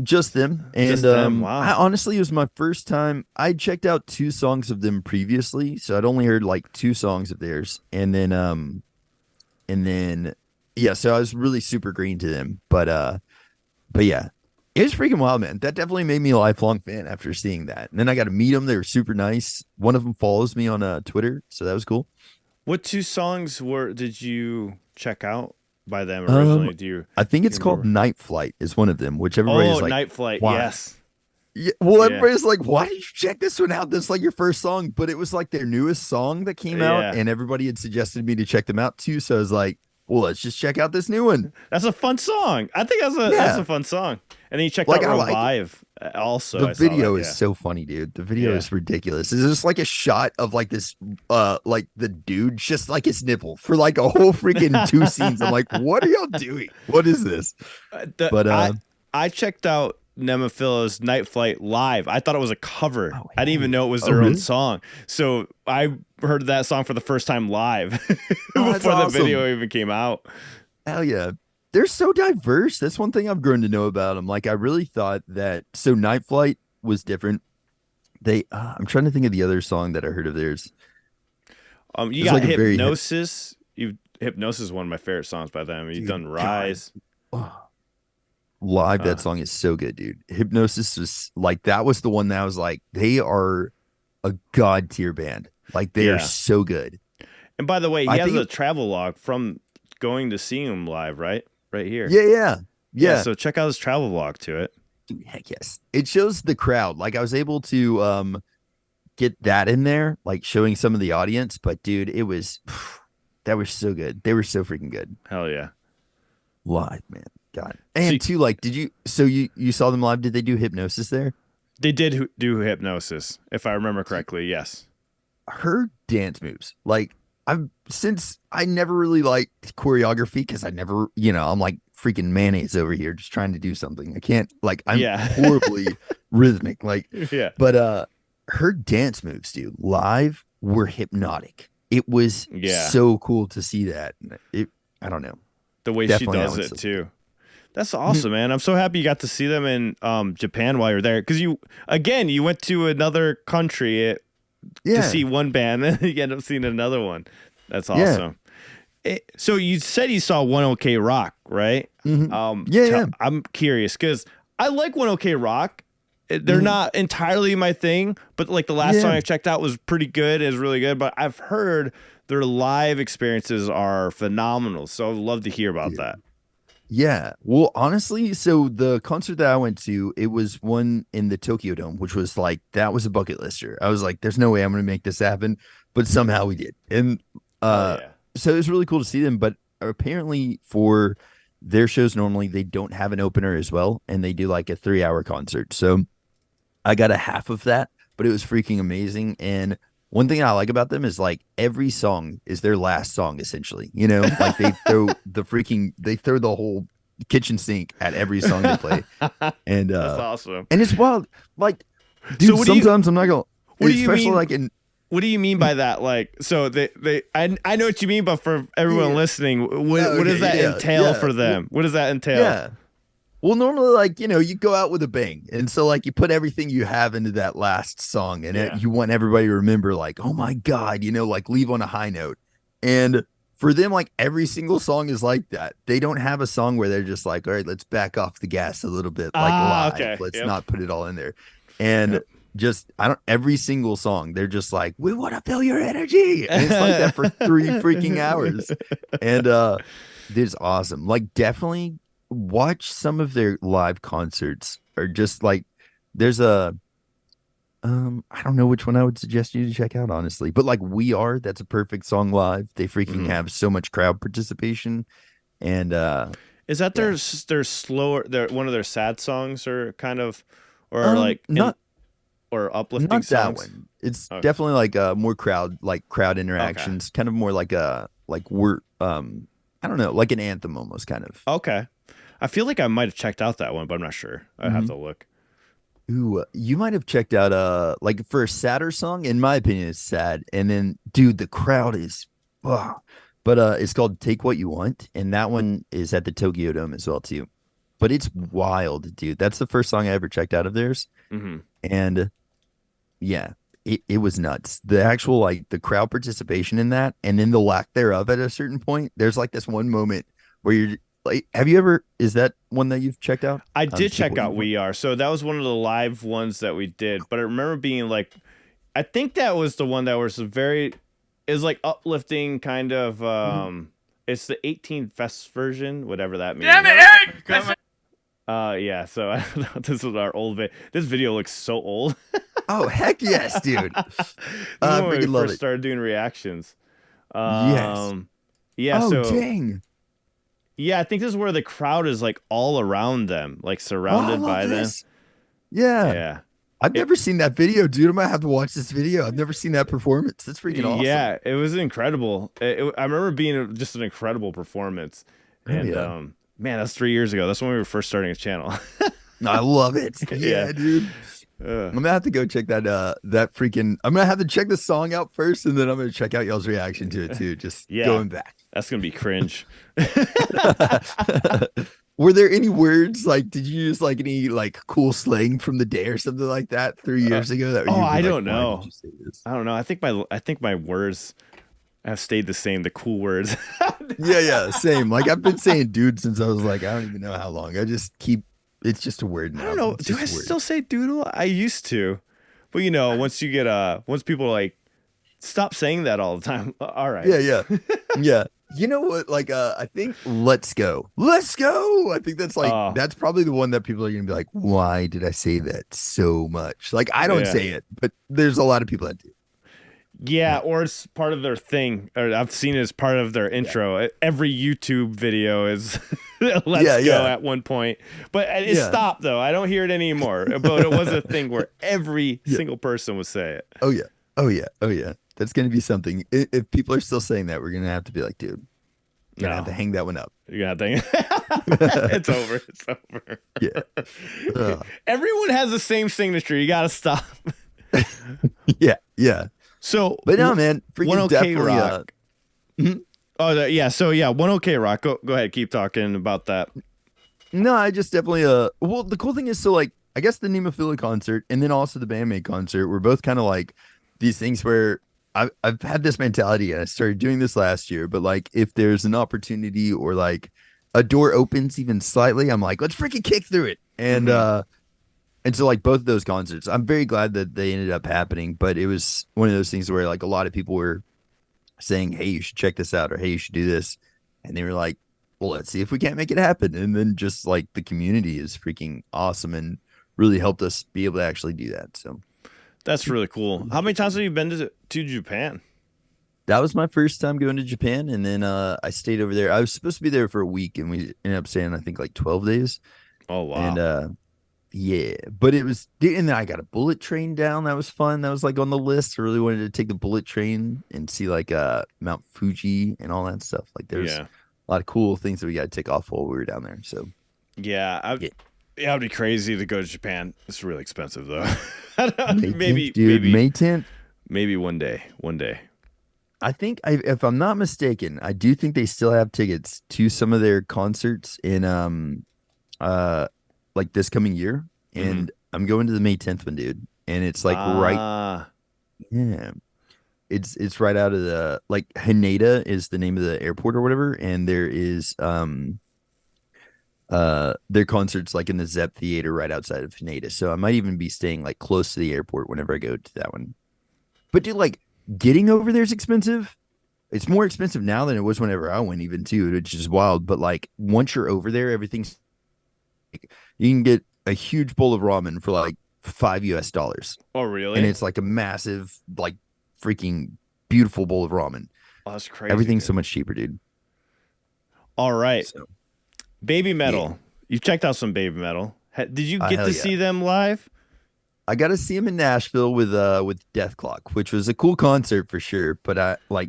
just them. And just them. Wow. I honestly, it was my first time. I checked out 2 songs of them previously, so I'd only heard like 2 songs of theirs, and then yeah, so I was really super green to them, but yeah, it was freaking wild, man. That definitely made me a lifelong fan after seeing that. And then I got to meet them. They were super nice. One of them follows me on Twitter, so that was cool. What 2 songs did you check out by them originally? I think it's called Night Flight is one of them, which everybody's like, Night Flight, why? yes. Yeah, well, everybody's like, why did you check this one out? That's like your first song, but it was like their newest song that came out, and everybody had suggested me to check them out too. So I was like, well, let's just check out this new one. That's a fun song. I think that's a fun song. And then you checked out Revive also. The video is so funny, dude. The video is ridiculous. It's just like a shot of like this, like the dude just like his nipple for like a whole freaking 2 scenes. I'm like, what are y'all doing? What is this? I checked out Nemophila's Night Flight live. I thought it was a cover. I didn't even know it was their own song. So I heard that song for the first time live before the video even came out. Hell yeah. They're so diverse. That's one thing I've grown to know about them. Like I really thought that Night Flight was different. I'm trying to think of the other song that I heard of theirs. You got like Hypnosis. Hypnosis is one of my favorite songs by them. You've done Rise. Live, that song is so good, dude. Hypnosis was like, that was the one that I was like, they are a god tier band. Like they are so good. And by the way, he has a travel log from going to see him live, right here. Yeah. So check out his travel log to it. Dude, heck yes. It shows the crowd. Like I was able to get that in there, like showing some of the audience. But dude, that was so good. They were so freaking good. Hell yeah. Live, man. God. And like, you saw them live? Did they do Hypnosis there? They did do Hypnosis, if I remember correctly. Yes. Her dance moves, like since I never really liked choreography because I never, I'm like freaking mayonnaise over here just trying to do something. I can't, like, I'm horribly rhythmic, like, but her dance moves, dude, live were hypnotic. It was so cool to see that. I don't know. The way she does it too. That's awesome, man. I'm so happy you got to see them in Japan while you're there. Because you went to another country to see one band, and you end up seeing another one. That's awesome. So you said you saw ONEOKROCK, right? I'm curious because I like ONEOKROCK. They're not entirely my thing, but like the last song I checked out was pretty good. It was really good, but I've heard their live experiences are phenomenal. So I'd love to hear about that. Yeah. Well, honestly, so the concert that I went to, it was one in the Tokyo Dome, which was like, that was a bucket lister. I was like, there's no way I'm going to make this happen, but somehow we did. And so it was really cool to see them, but apparently for their shows, normally they don't have an opener as well. And they do like a 3-hour concert. So I got a half of that, but it was freaking amazing. And one thing I like about them is like every song is their last song, essentially. Like they throw the whole kitchen sink at every song they play, and that's awesome. And it's wild. Like, dude, so sometimes I'm not gonna. What do you mean? What do you mean by that? Like, so I know what you mean, but for everyone listening, what does that entail for them? What does that entail? Yeah. Well, normally, like, you go out with a bang. And so, like, you put everything you have into that last song. And you want everybody to remember, like, oh, my God, like, leave on a high note. And for them, like, every single song is like that. They don't have a song where they're just like, all right, let's back off the gas a little bit. Like, live. Okay. Let's not put it all in there. And every single song, they're just like, we want to feel your energy. And it's like that for 3 freaking hours. And it's awesome. Like, definitely watch some of their live concerts, or just like there's a I don't know which one I would suggest you to check out, honestly, but like We Are, that's a perfect song live. They freaking have so much crowd participation. And is that their slower, one of their sad songs, or kind of, or or uplifting not songs? That one. It's definitely like more crowd interactions, kind of more like we're I don't know, like an anthem almost, kind of. Okay. I feel like I might have checked out that one, but I'm not sure. I'd have to look. Ooh, you might have checked out like for a sadder song, in my opinion, it's sad. And then, dude, the crowd is But it's called Take What You Want, and that one is at the Tokyo Dome as well too. But it's wild, dude. That's the first song I ever checked out of theirs. Mm-hmm. And yeah, it was nuts. The actual like the crowd participation in that, and then the lack thereof at a certain point. There's like this one moment where you're like, have you ever? Is that one that you've checked out? I did check out We Are. So that was one of the live ones that we did. But I remember being like, I think that was the one that was is like uplifting kind of. It's the 18 Fest version, whatever that means. Damn it, Eric! Yeah, so I don't know. This was our old video. This video looks so old. Oh, heck yes, dude. When we first started doing reactions. Yes. Yeah, oh, dang. Yeah, I think this is where the crowd is like all around them, like surrounded by them. Yeah. Yeah. I've never seen that video, dude. I might have to watch this video. I've never seen that performance. That's freaking awesome. Yeah, it was incredible. I remember being just an incredible perforence. And man, that's 3 years ago. That's when we were first starting a channel. I love it. Yeah, dude. I'm gonna have to go check that freaking. I'm gonna have to check the song out first, and then I'm gonna check out y'all's reaction to it too. Just going back. That's gonna be cringe. Were there any words like? Did you use like any like cool slang from the day or something like that 3 years ago? That I don't know. I don't know. I think my words have stayed the same. The cool words. yeah, same. Like I've been saying "dude" since I was like I don't even know how long. I just keep. It's just a word now. I don't know. Do I still say doodle? I used to, but you know, once people like stop saying that all the time. All right. Yeah. You know what? Like, I think let's go. I think that's like that's probably the one that people are gonna be like, why did I say that so much? Like, I don't say it, but there's a lot of people that do. Yeah, or it's part of their thing. Or I've seen it as part of their intro. Every YouTube video is let's go at one point. But it stopped though. I don't hear it anymore. But it was a thing where every single person would say it. Oh yeah. That's gonna be something. If people are still saying that, we're gonna have to be like, dude, you're gonna have to hang that one up. You're gonna have to it's over. It's over. Yeah. Everyone has the same signature. You gotta stop. Yeah. So, but no, man, freaking ONEOKROCK. ONEOKROCK. Go ahead, keep talking about that. No, I just definitely well, the cool thing is, so like, I guess the Nemophila concert and then also the BAND-MAID concert were both kind of like these things where I've had this mentality, and I started doing this last year. But like, if there's an opportunity or like a door opens even slightly, I'm like, let's freaking kick through it. And so like both of those concerts, I'm very glad that they ended up happening. But it was one of those things where like a lot of people were saying, hey, you should check this out, or hey, you should do this. And they were like, well, let's see if we can't make it happen. And then just like the community is freaking awesome and really helped us be able to actually do that. So that's really cool. How many times have you been to Japan? That was my first time going to Japan. And then I stayed over there. I was supposed to be there for a week, and we ended up staying, I think, like 12 days. Oh, wow. And yeah, but it was, and then I got a bullet train down. That was fun. That was like on the list. I really wanted to take the bullet train and see like Mount Fuji and all that stuff. Like there's a lot of cool things that we got to take off while we were down there. So it would be crazy to go to Japan. It's really expensive though. maybe May 10th. Maybe one day. I think if I'm not mistaken, I do think they still have tickets to some of their concerts in like this coming year, and I'm going to the May 10th one, dude. And it's like it's right out of the, like, Haneda is the name of the airport or whatever, and there is their concerts like in the Zepp Theater right outside of Haneda. So I might even be staying like close to the airport whenever I go to that one. But dude, like, getting over there is expensive. It's more expensive now than it was whenever I went, even too, which is wild. But like, once you're over there, everything's like, you can get a huge bowl of ramen for like $5. Oh, really? And it's like a massive, like, freaking beautiful bowl of ramen. Oh, that's crazy. Everything's so much cheaper, dude. All right. So, BABYMETAL. Yeah. You've checked out some BABYMETAL. Did you get to see them live? I got to see him in Nashville with Death Clock, which was a cool concert for sure. But I got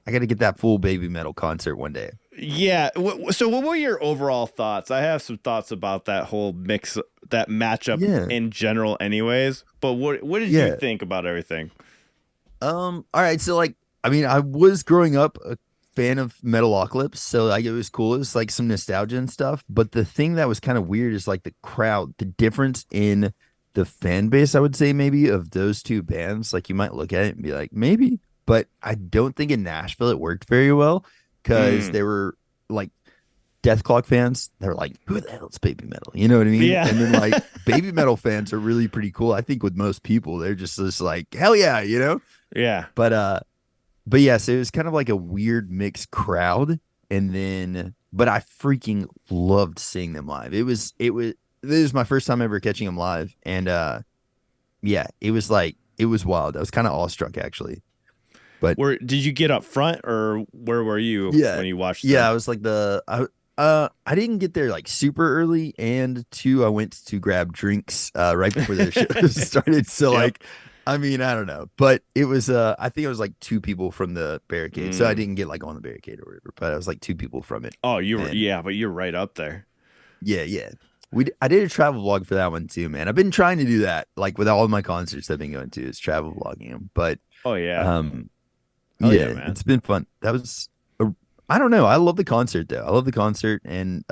to get that full BABYMETAL concert one day. Yeah. So what were your overall thoughts? I have some thoughts about that whole mix, that matchup in general anyways. But what did you think about everything? All right. So like, I mean, I was growing up a fan of Metalocalypse, so like it was cool. It was like some nostalgia and stuff. But the thing that was kind of weird is like the crowd, the difference in the fan base, I would say maybe of those two bands. Like you might look at it and be like, maybe, but I don't think in Nashville it worked very well because they were like Death Clock fans. They're like, who the hell is Baby Metal? You know what I mean? Yeah. And then like Baby Metal fans are really pretty cool. I think with most people, they're just like, hell yeah, you know? Yeah. But yeah, so it was kind of like a weird mixed crowd. And then, but I freaking loved seeing them live. This was my first time ever catching them live. And yeah, it was wild. I was kind of awestruck actually. But did you get up front or where were you when you watched them? Yeah, I was like I didn't get there like super early, and two, I went to grab drinks right before the show started. So like, I mean, I don't know, but it was I think it was like two people from the barricade, so I didn't get like on the barricade or whatever, but I was like two people from it. Oh, but you're right up there. Yeah. I did a travel vlog for that one too, man. I've been trying to do that like with all of my concerts I've been going to is travel vlogging them, but man. It's been fun. That was I don't know. I love the concert though. I love the concert and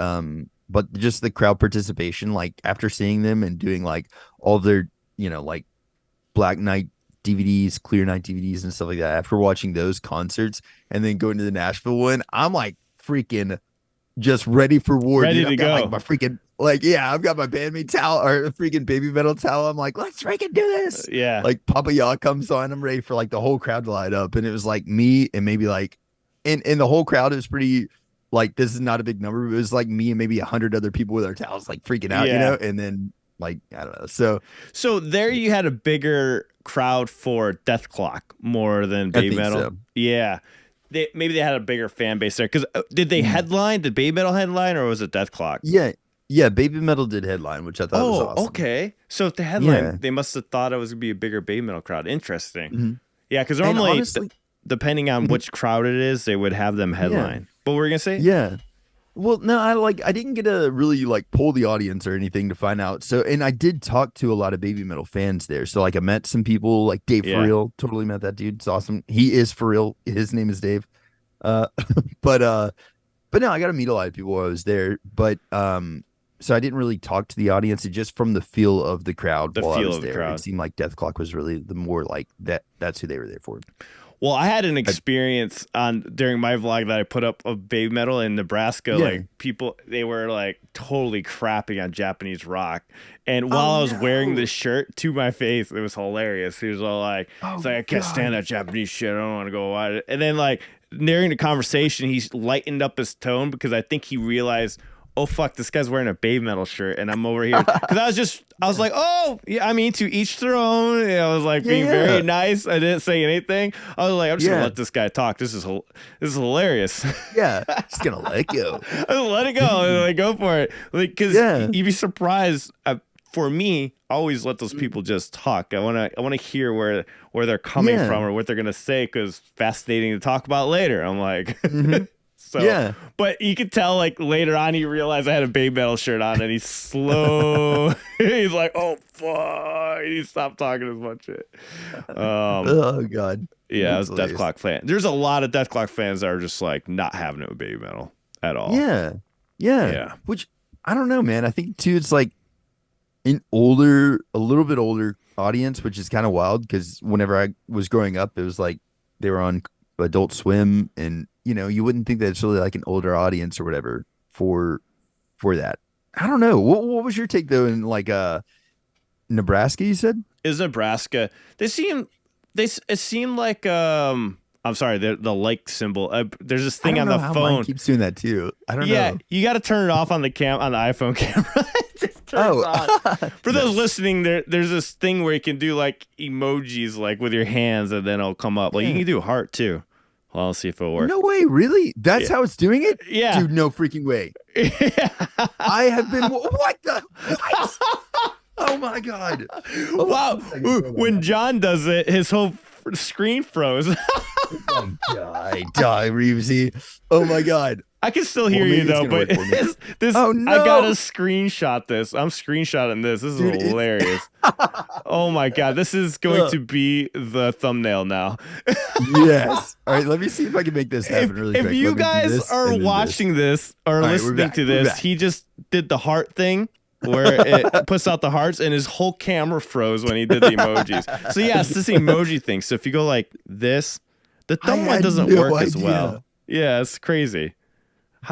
but just the crowd participation, like after seeing them and doing like all their, like Black Knight DVDs, Clear Night DVDs and stuff like that. After watching those concerts and then going to the Nashville one, I'm like freaking just ready for war. Ready to go. Like my freaking I've got my BAND-MAID towel or a freaking Baby Metal towel. I'm like, let's freaking do this. Yeah. Like Papa Yaw comes on. I'm ready for like the whole crowd to light up. And it was like me and maybe like in the whole crowd, it was pretty like, this is not a big number. But it was like me and maybe 100 other people with our towels like freaking out, and then like, I don't know. So there you had a bigger crowd for Death Clock more than Baby Metal. So. Yeah. Maybe they had a bigger fan base there. Because did they headline? Did Baby Metal headline or was it Death Clock? Yeah, Baby Metal did headline, which I thought was awesome. Okay. So if the headline, they must have thought it was going to be a bigger Baby Metal crowd. Interesting. Mm-hmm. Yeah, because normally, honestly, depending on which crowd it is, they would have them headline. But what were you going to say? Yeah. Well, no, I didn't get to really like poll the audience or anything to find out. So, and I did talk to a lot of Baby Metal fans there. So like I met some people like Dave For Real. Totally met that dude. It's awesome. He is for real. His name is Dave. But no, I got to meet a lot of people while I was there. But so I didn't really talk to the audience. It just from the feel of the crowd while I was there. It seemed like Death Clock was really the more like that. That's who they were there for. Well, I had an experience during my vlog that I put up of Baby Metal in Nebraska. Yeah. Like people, they were like totally crapping on Japanese rock. And while I was wearing this shirt to my face, it was hilarious. He was all like, I can't stand that Japanese shit. I don't want to go watch it. And then like during the conversation, he lightened up his tone because I think he realized, oh fuck, this guy's wearing a Baby Metal shirt and I'm over here. Because I was like, oh yeah, I mean, to each their own. And I was like being very nice. I didn't say anything. I was like, I'm just gonna let this guy talk. This is hilarious. Yeah, just gonna let it go. I just let it go and like go for it. Like, because you'd be surprised. For me, I always let those people just talk. I wanna hear where they're coming from or what they're gonna say because fascinating to talk about later. I'm like. So, but you could tell like later on he realized I had a Baby Metal shirt on and he's slow. He's like, oh fuck. He stopped talking as much shit. Oh god. Yeah, I was a Death Clock fan. There's a lot of Death Clock fans that are just like not having it with Baby Metal at all. Yeah. Which I don't know, man. I think too it's like a little bit older audience, which is kind of wild because whenever I was growing up, it was like they were on Adult Swim and you wouldn't think that it's really like an older audience or whatever for that. I don't know. What was your take though in like Nebraska? You said is Nebraska. It seemed like I'm sorry, the like symbol. There's this thing on the phone. Mine keeps doing that too. I don't know. Yeah, you got to turn it off on the iPhone camera. Just turn it on. For those listening, there's this thing where you can do like emojis like with your hands and then it'll come up. Like you can do heart too. Well, I'll see if it'll work. No way, really? That's how it's doing it? Yeah. Dude, no freaking way. I have been... What? Oh, my God. Wow. When John does it, his whole screen froze. Die, Reevesy. Oh, my God. I can still hear you though, but this oh, no. I gotta screenshot this. I'm screenshotting this. This is hilarious. Oh my god, this is going to be the thumbnail now. Yes. All right, let me see if I can make this happen really quick. If you guys are watching this or listening to this, he just did the heart thing where it puts out the hearts and his whole camera froze when he did the emojis. So yeah, it's this emoji thing. So if you go like this, the thumb one doesn't work as well. Yeah, it's crazy.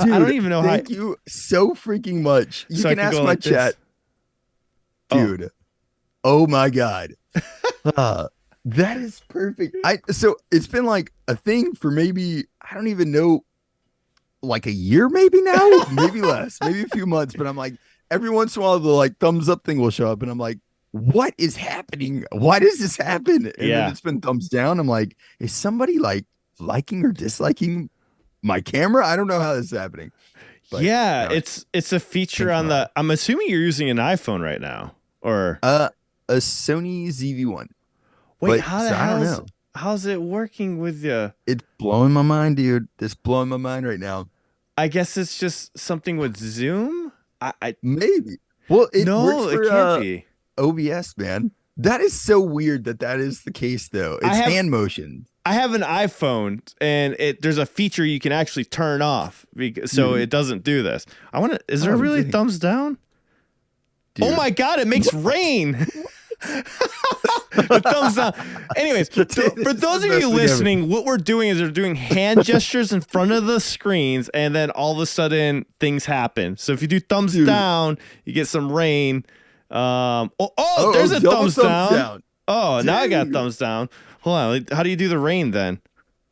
Dude, I don't even know how. Thank you so freaking much. You can ask my like chat. Dude. Oh my god. That is perfect. So it's been like a thing for maybe, I don't even know, like a year maybe now, maybe less, maybe a few months, but I'm like, every once in a while the like thumbs up thing will show up and I'm like, what is happening? Why does this happen? And then it's been thumbs down. I'm like, is somebody like liking or disliking my camera? I don't know how this is happening. But, yeah, it's a feature on the, I'm assuming you're using an iPhone right now or a Sony ZV-1. Wait, how's it working with you? It's blowing my mind, dude. It's blowing my mind right now. I guess it's just something with Zoom. Maybe. Well, it can't be. OBS, man. That is so weird that is the case, though. It's hand motion. I have an iPhone, and there's a feature you can actually turn off, so it doesn't do this. Is there really thumbs down? Dude. Oh my god! It makes rain. The thumbs down. Anyways, for those of you listening, what we're doing is we're doing hand gestures in front of the screens, and then all of a sudden things happen. So if you do thumbs down, you get some rain. There's a thumbs down. Oh, now I got thumbs down. Hold on. How do you do the rain then?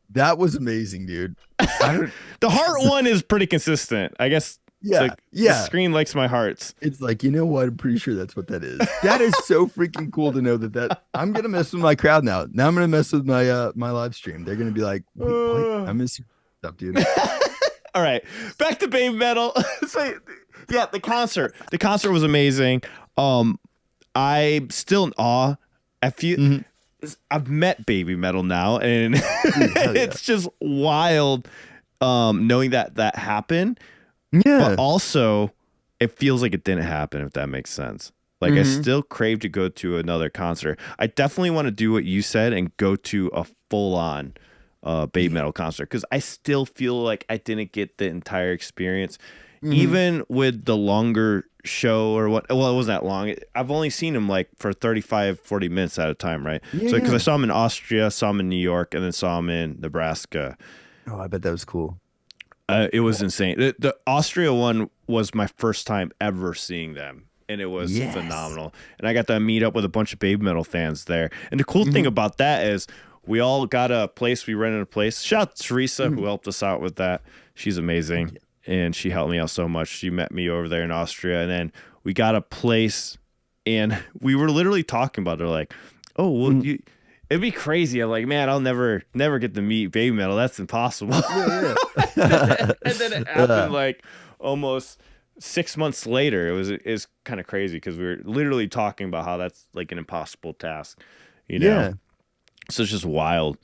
That was amazing, dude. The heart one is pretty consistent, I guess. The screen likes my hearts. It's like, you know what? I'm pretty sure that's what that is. That is so freaking cool to know that I'm gonna mess with my crowd now. Now I'm gonna mess with my my live stream. They're gonna be like, wait, what? I miss your stuff, dude. All right, back to BABYMETAL. So, yeah, the concert. The concert was amazing. I'm still in awe. I've met BABYMETAL now, and it's just wild knowing that happened. Yeah. But also, it feels like it didn't happen, if that makes sense. Like, I still crave to go to another concert. I definitely want to do what you said and go to a full-on BABYMETAL concert, because I still feel like I didn't get the entire experience. Even with the longer show or what, well, it wasn't that long. I've only seen him like for 35, 40 minutes at a time, right? So, because I saw him in Austria, saw him in New York, and then saw him in Nebraska. Oh, I bet that was cool. It was insane. The Austria one was my first time ever seeing them, and it was phenomenal. And I got to meet up with a bunch of BABYMETAL fans there. And the cool thing about that is we all got a place. We rented a place. Shout out to Teresa, who helped us out with that. She's amazing, and she helped me out so much. She met me over there in Austria, and then we got a place, and we were literally talking about it. They're like, oh, well, it'd be crazy. I'm like, man, I'll never get to meet BABYMETAL. That's impossible. Yeah. And then it happened like almost 6 months later. It was kind of crazy because we were literally talking about how that's like an impossible task, you know? Yeah. So it's just wild,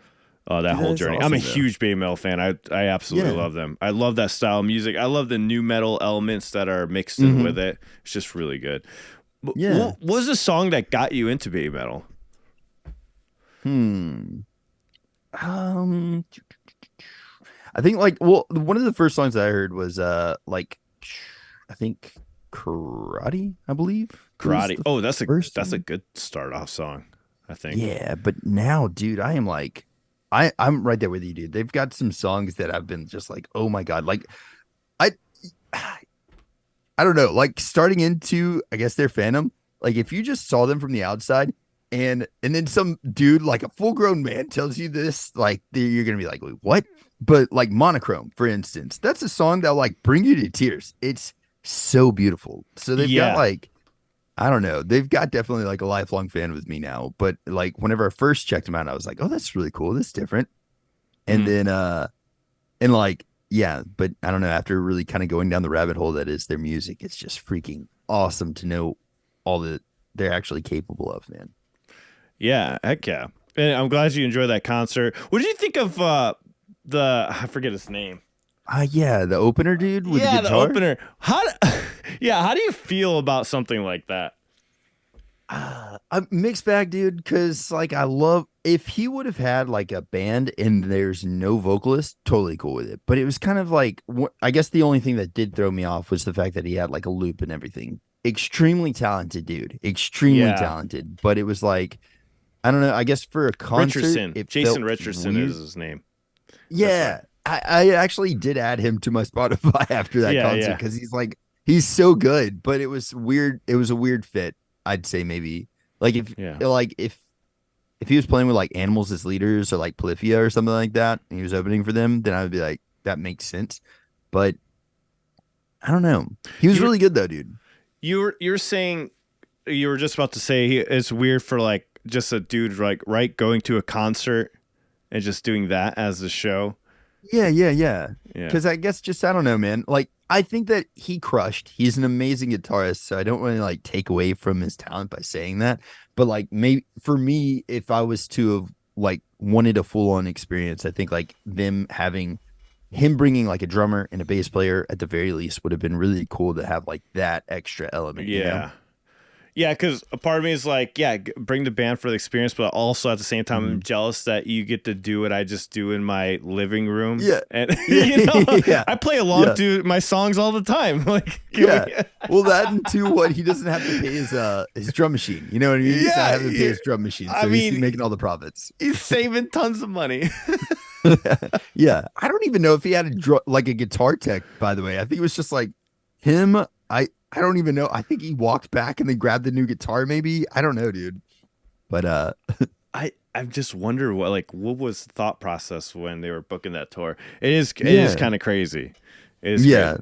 that whole journey. Awesome, I'm a huge BABYMETAL fan. I absolutely love them. I love that style of music. I love the new metal elements that are mixed in with it. It's just really good. What was the song that got you into BABYMETAL? I think one of the first songs that I heard was I think Karate, I believe. Karate. Oh, that's a good start off song, I think. Yeah, but now, dude, I am like I'm right there with you, dude. They've got some songs that I've been just like, oh my god, like I don't know, like starting into, I guess, their fandom. Like if you just saw them from the outside, and then some dude, like a full-grown man, tells you this, like you're gonna be like, wait, what? But like Monochrome, for instance, that's a song that'll like bring you to tears. It's so beautiful. So they've got like, I don't know, they've got definitely like a lifelong fan with me now. But like whenever I first checked them out, I was like, oh, that's really cool. This is different. And then and like, yeah, but I don't know, after really kind of going down the rabbit hole that is their music, it's just freaking awesome to know all that they're actually capable of, man. Yeah, heck yeah. And I'm glad you enjoyed that concert. What did you think of I forget his name. Yeah, the opener dude with the guitar. The opener. How do you feel about something like that? A mixed bag, dude, because like I love if he would have had like a band and there's no vocalist, totally cool with it. But it was kind of like I guess the only thing that did throw me off was the fact that he had like a loop and everything. Extremely talented dude, extremely talented. But it was like I don't know. I guess for a concert, Jason Richardson is his name. Yeah, I actually did add him to my Spotify after that concert because he's so good. But it was weird. It was a weird fit. I'd say maybe like if he was playing with like Animals as Leaders or like Polyphia or something like that, and he was opening for them, then I would be like, that makes sense. But I don't know. He was really good though, dude. You're saying you were just about to say it's weird for like just a dude like going to a concert and just doing that as a show. Yeah. Because I guess just I don't know, man. Like I think that he crushed. He's an amazing guitarist, so I don't really like take away from his talent by saying that. But like maybe for me, if I was to have like wanted a full on experience, I think like him bringing like a drummer and a bass player at the very least would have been really cool to have like that extra element. Yeah. You know? Yeah, because a part of me is like, bring the band for the experience, but also at the same time, I'm jealous that you get to do what I just do in my living room. Yeah, and I play along to my songs all the time. Like, well, that and too, what he doesn't have to pay his drum machine. You know what I mean? He's not having to pay his drum machine, so he's making all the profits. He's saving tons of money. Yeah, I don't even know if he had a guitar tech. By the way, I think it was just like him. I don't even know. I think he walked back and then grabbed the new guitar. Maybe I don't know, dude. But I just wonder what was the thought process when they were booking that tour. It is kind of crazy. It is crazy.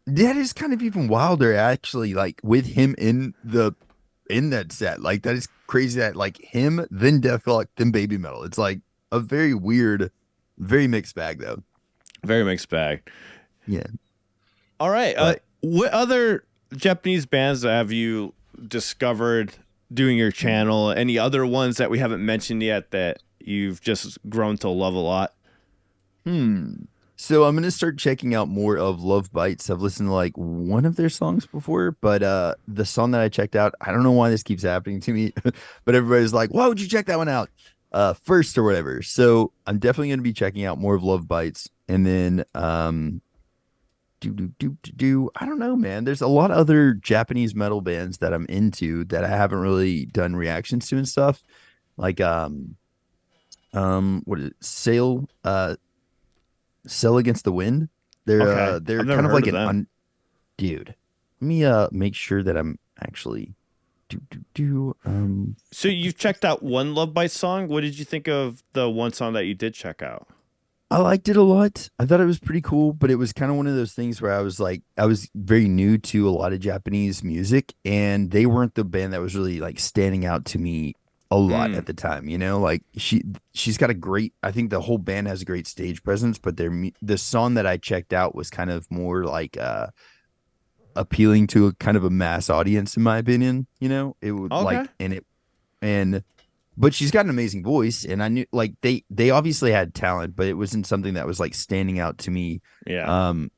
That is kind of even wilder actually. Like with him in that set, like that is crazy. That like him, then Def Leppard, then BABYMETAL. It's like a very weird, very mixed bag though. Very mixed bag. Yeah. All right. What other Japanese bands have you discovered doing your channel? Any other ones that we haven't mentioned yet that you've just grown to love a lot? So I'm gonna start checking out more of Lovebites. I've listened to like one of their songs before, but the song that I checked out, I don't know why this keeps happening to me, but everybody's like, "Why would you check that one out first or whatever?" So I'm definitely gonna be checking out more of Lovebites, and then I don't know, man. There's a lot of other Japanese metal bands that I'm into that I haven't really done reactions to and stuff. Like what is it? Sail Against the Wind. They're kind of like dude. Let me make sure that I'm actually So you've checked out one Lovebites song. What did you think of the one song that you did check out? I liked it a lot. I thought it was pretty cool, but it was kind of one of those things where I was very new to a lot of Japanese music, and they weren't the band that was really like standing out to me a lot at the time. You know, like she's got I think the whole band has a great stage presence, but the song that I checked out was kind of more like appealing to a kind of a mass audience, in my opinion. You know, it would but she's got an amazing voice, and I knew like they obviously had talent, but it wasn't something that was like standing out to me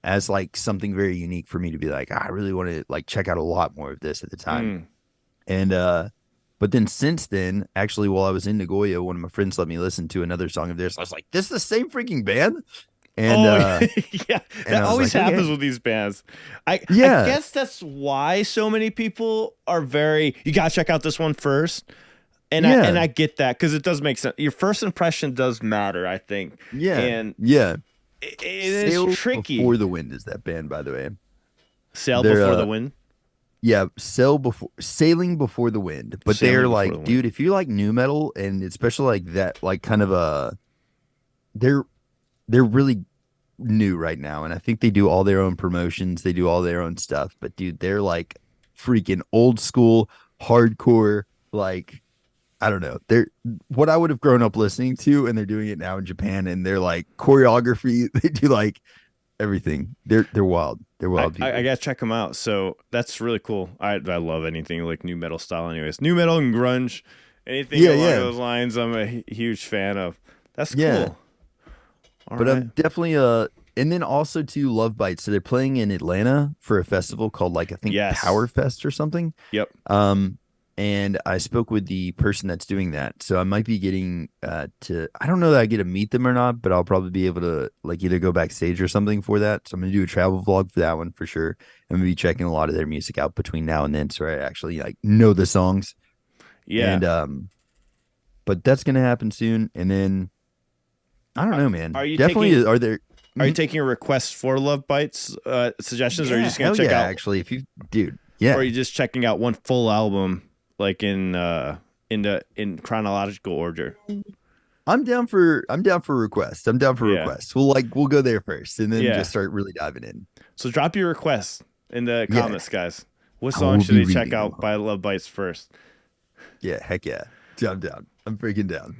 as like something very unique for me to be like, I really want to like check out a lot more of this at the time. And but then since then, actually, while I was in Nagoya, one of my friends let me listen to another song of theirs. I was like, this is the same freaking band. And that always happens with these bands. I guess that's why so many people are you gotta check out this one first. And I get that because it does make sense. Your first impression does matter, I think. It is tricky. Before the Wind is that band, by the way. Sail Before the Wind. Yeah, Sailing Before the Wind. But they're like, dude, if you like new metal and especially like that, like kind of they're really new right now, and I think they do all their own promotions, they do all their own stuff. But dude, they're like freaking old school, hardcore, like. I don't know. They're what I would have grown up listening to, and they're doing it now in Japan. And they're like choreography. They do like everything. They're wild. They're wild people. I gotta check them out. So that's really cool. I love anything like new metal style. Anyways, new metal and grunge, anything along those lines. I'm a huge fan of. That's cool. But I'm definitely And then also to Lovebites. So they're playing in Atlanta for a festival called like I think Power Fest or something. Yep. And I spoke with the person that's doing that. So I might be getting I don't know that I get to meet them or not, but I'll probably be able to like either go backstage or something for that. So I'm gonna do a travel vlog for that one for sure. I'm gonna be checking a lot of their music out between now and then, so I actually like know the songs. Yeah. And but that's gonna happen soon. And then I don't know, man. Are you taking a request for Lovebites suggestions, or are you just gonna check out? Actually, if you, dude, yeah. Or are you just checking out one full album, like in chronological order? I'm down for requests. We'll go there first, and then just start really diving in. So drop your requests in the comments, guys. What song should they check out by Lovebites first? Yeah, heck yeah, I'm down. I'm freaking down.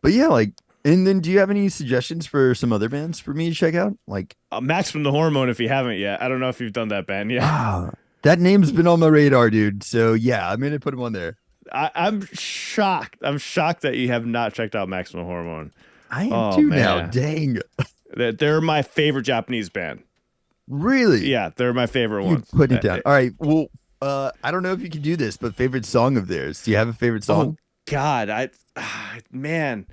But yeah, like. And then do you have any suggestions for some other bands for me to check out? Like Max from the Hormone, if you haven't yet. I don't know if you've done that band yet. That name's been on my radar, dude. So yeah, I'm going to put him on there. I'm shocked. I'm shocked that you have not checked out Max from the Hormone. I am too now. Dang. They're my favorite Japanese band. Really? Yeah, they're my favorite ones. Put it down. All right. Well, I don't know if you can do this, but favorite song of theirs. Do you have a favorite song? Oh, God. Man.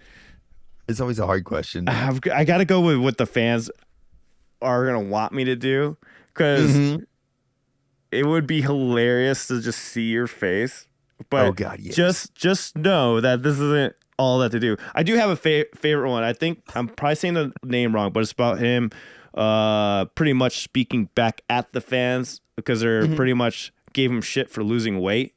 It's always a hard question. I got to go with what the fans are going to want me to do, because it would be hilarious to just see your face. But oh God, yes. just know that this isn't all that to do. I do have a favorite one. I think I'm probably saying the name wrong, but it's about him pretty much speaking back at the fans, because they're pretty much gave him shit for losing weight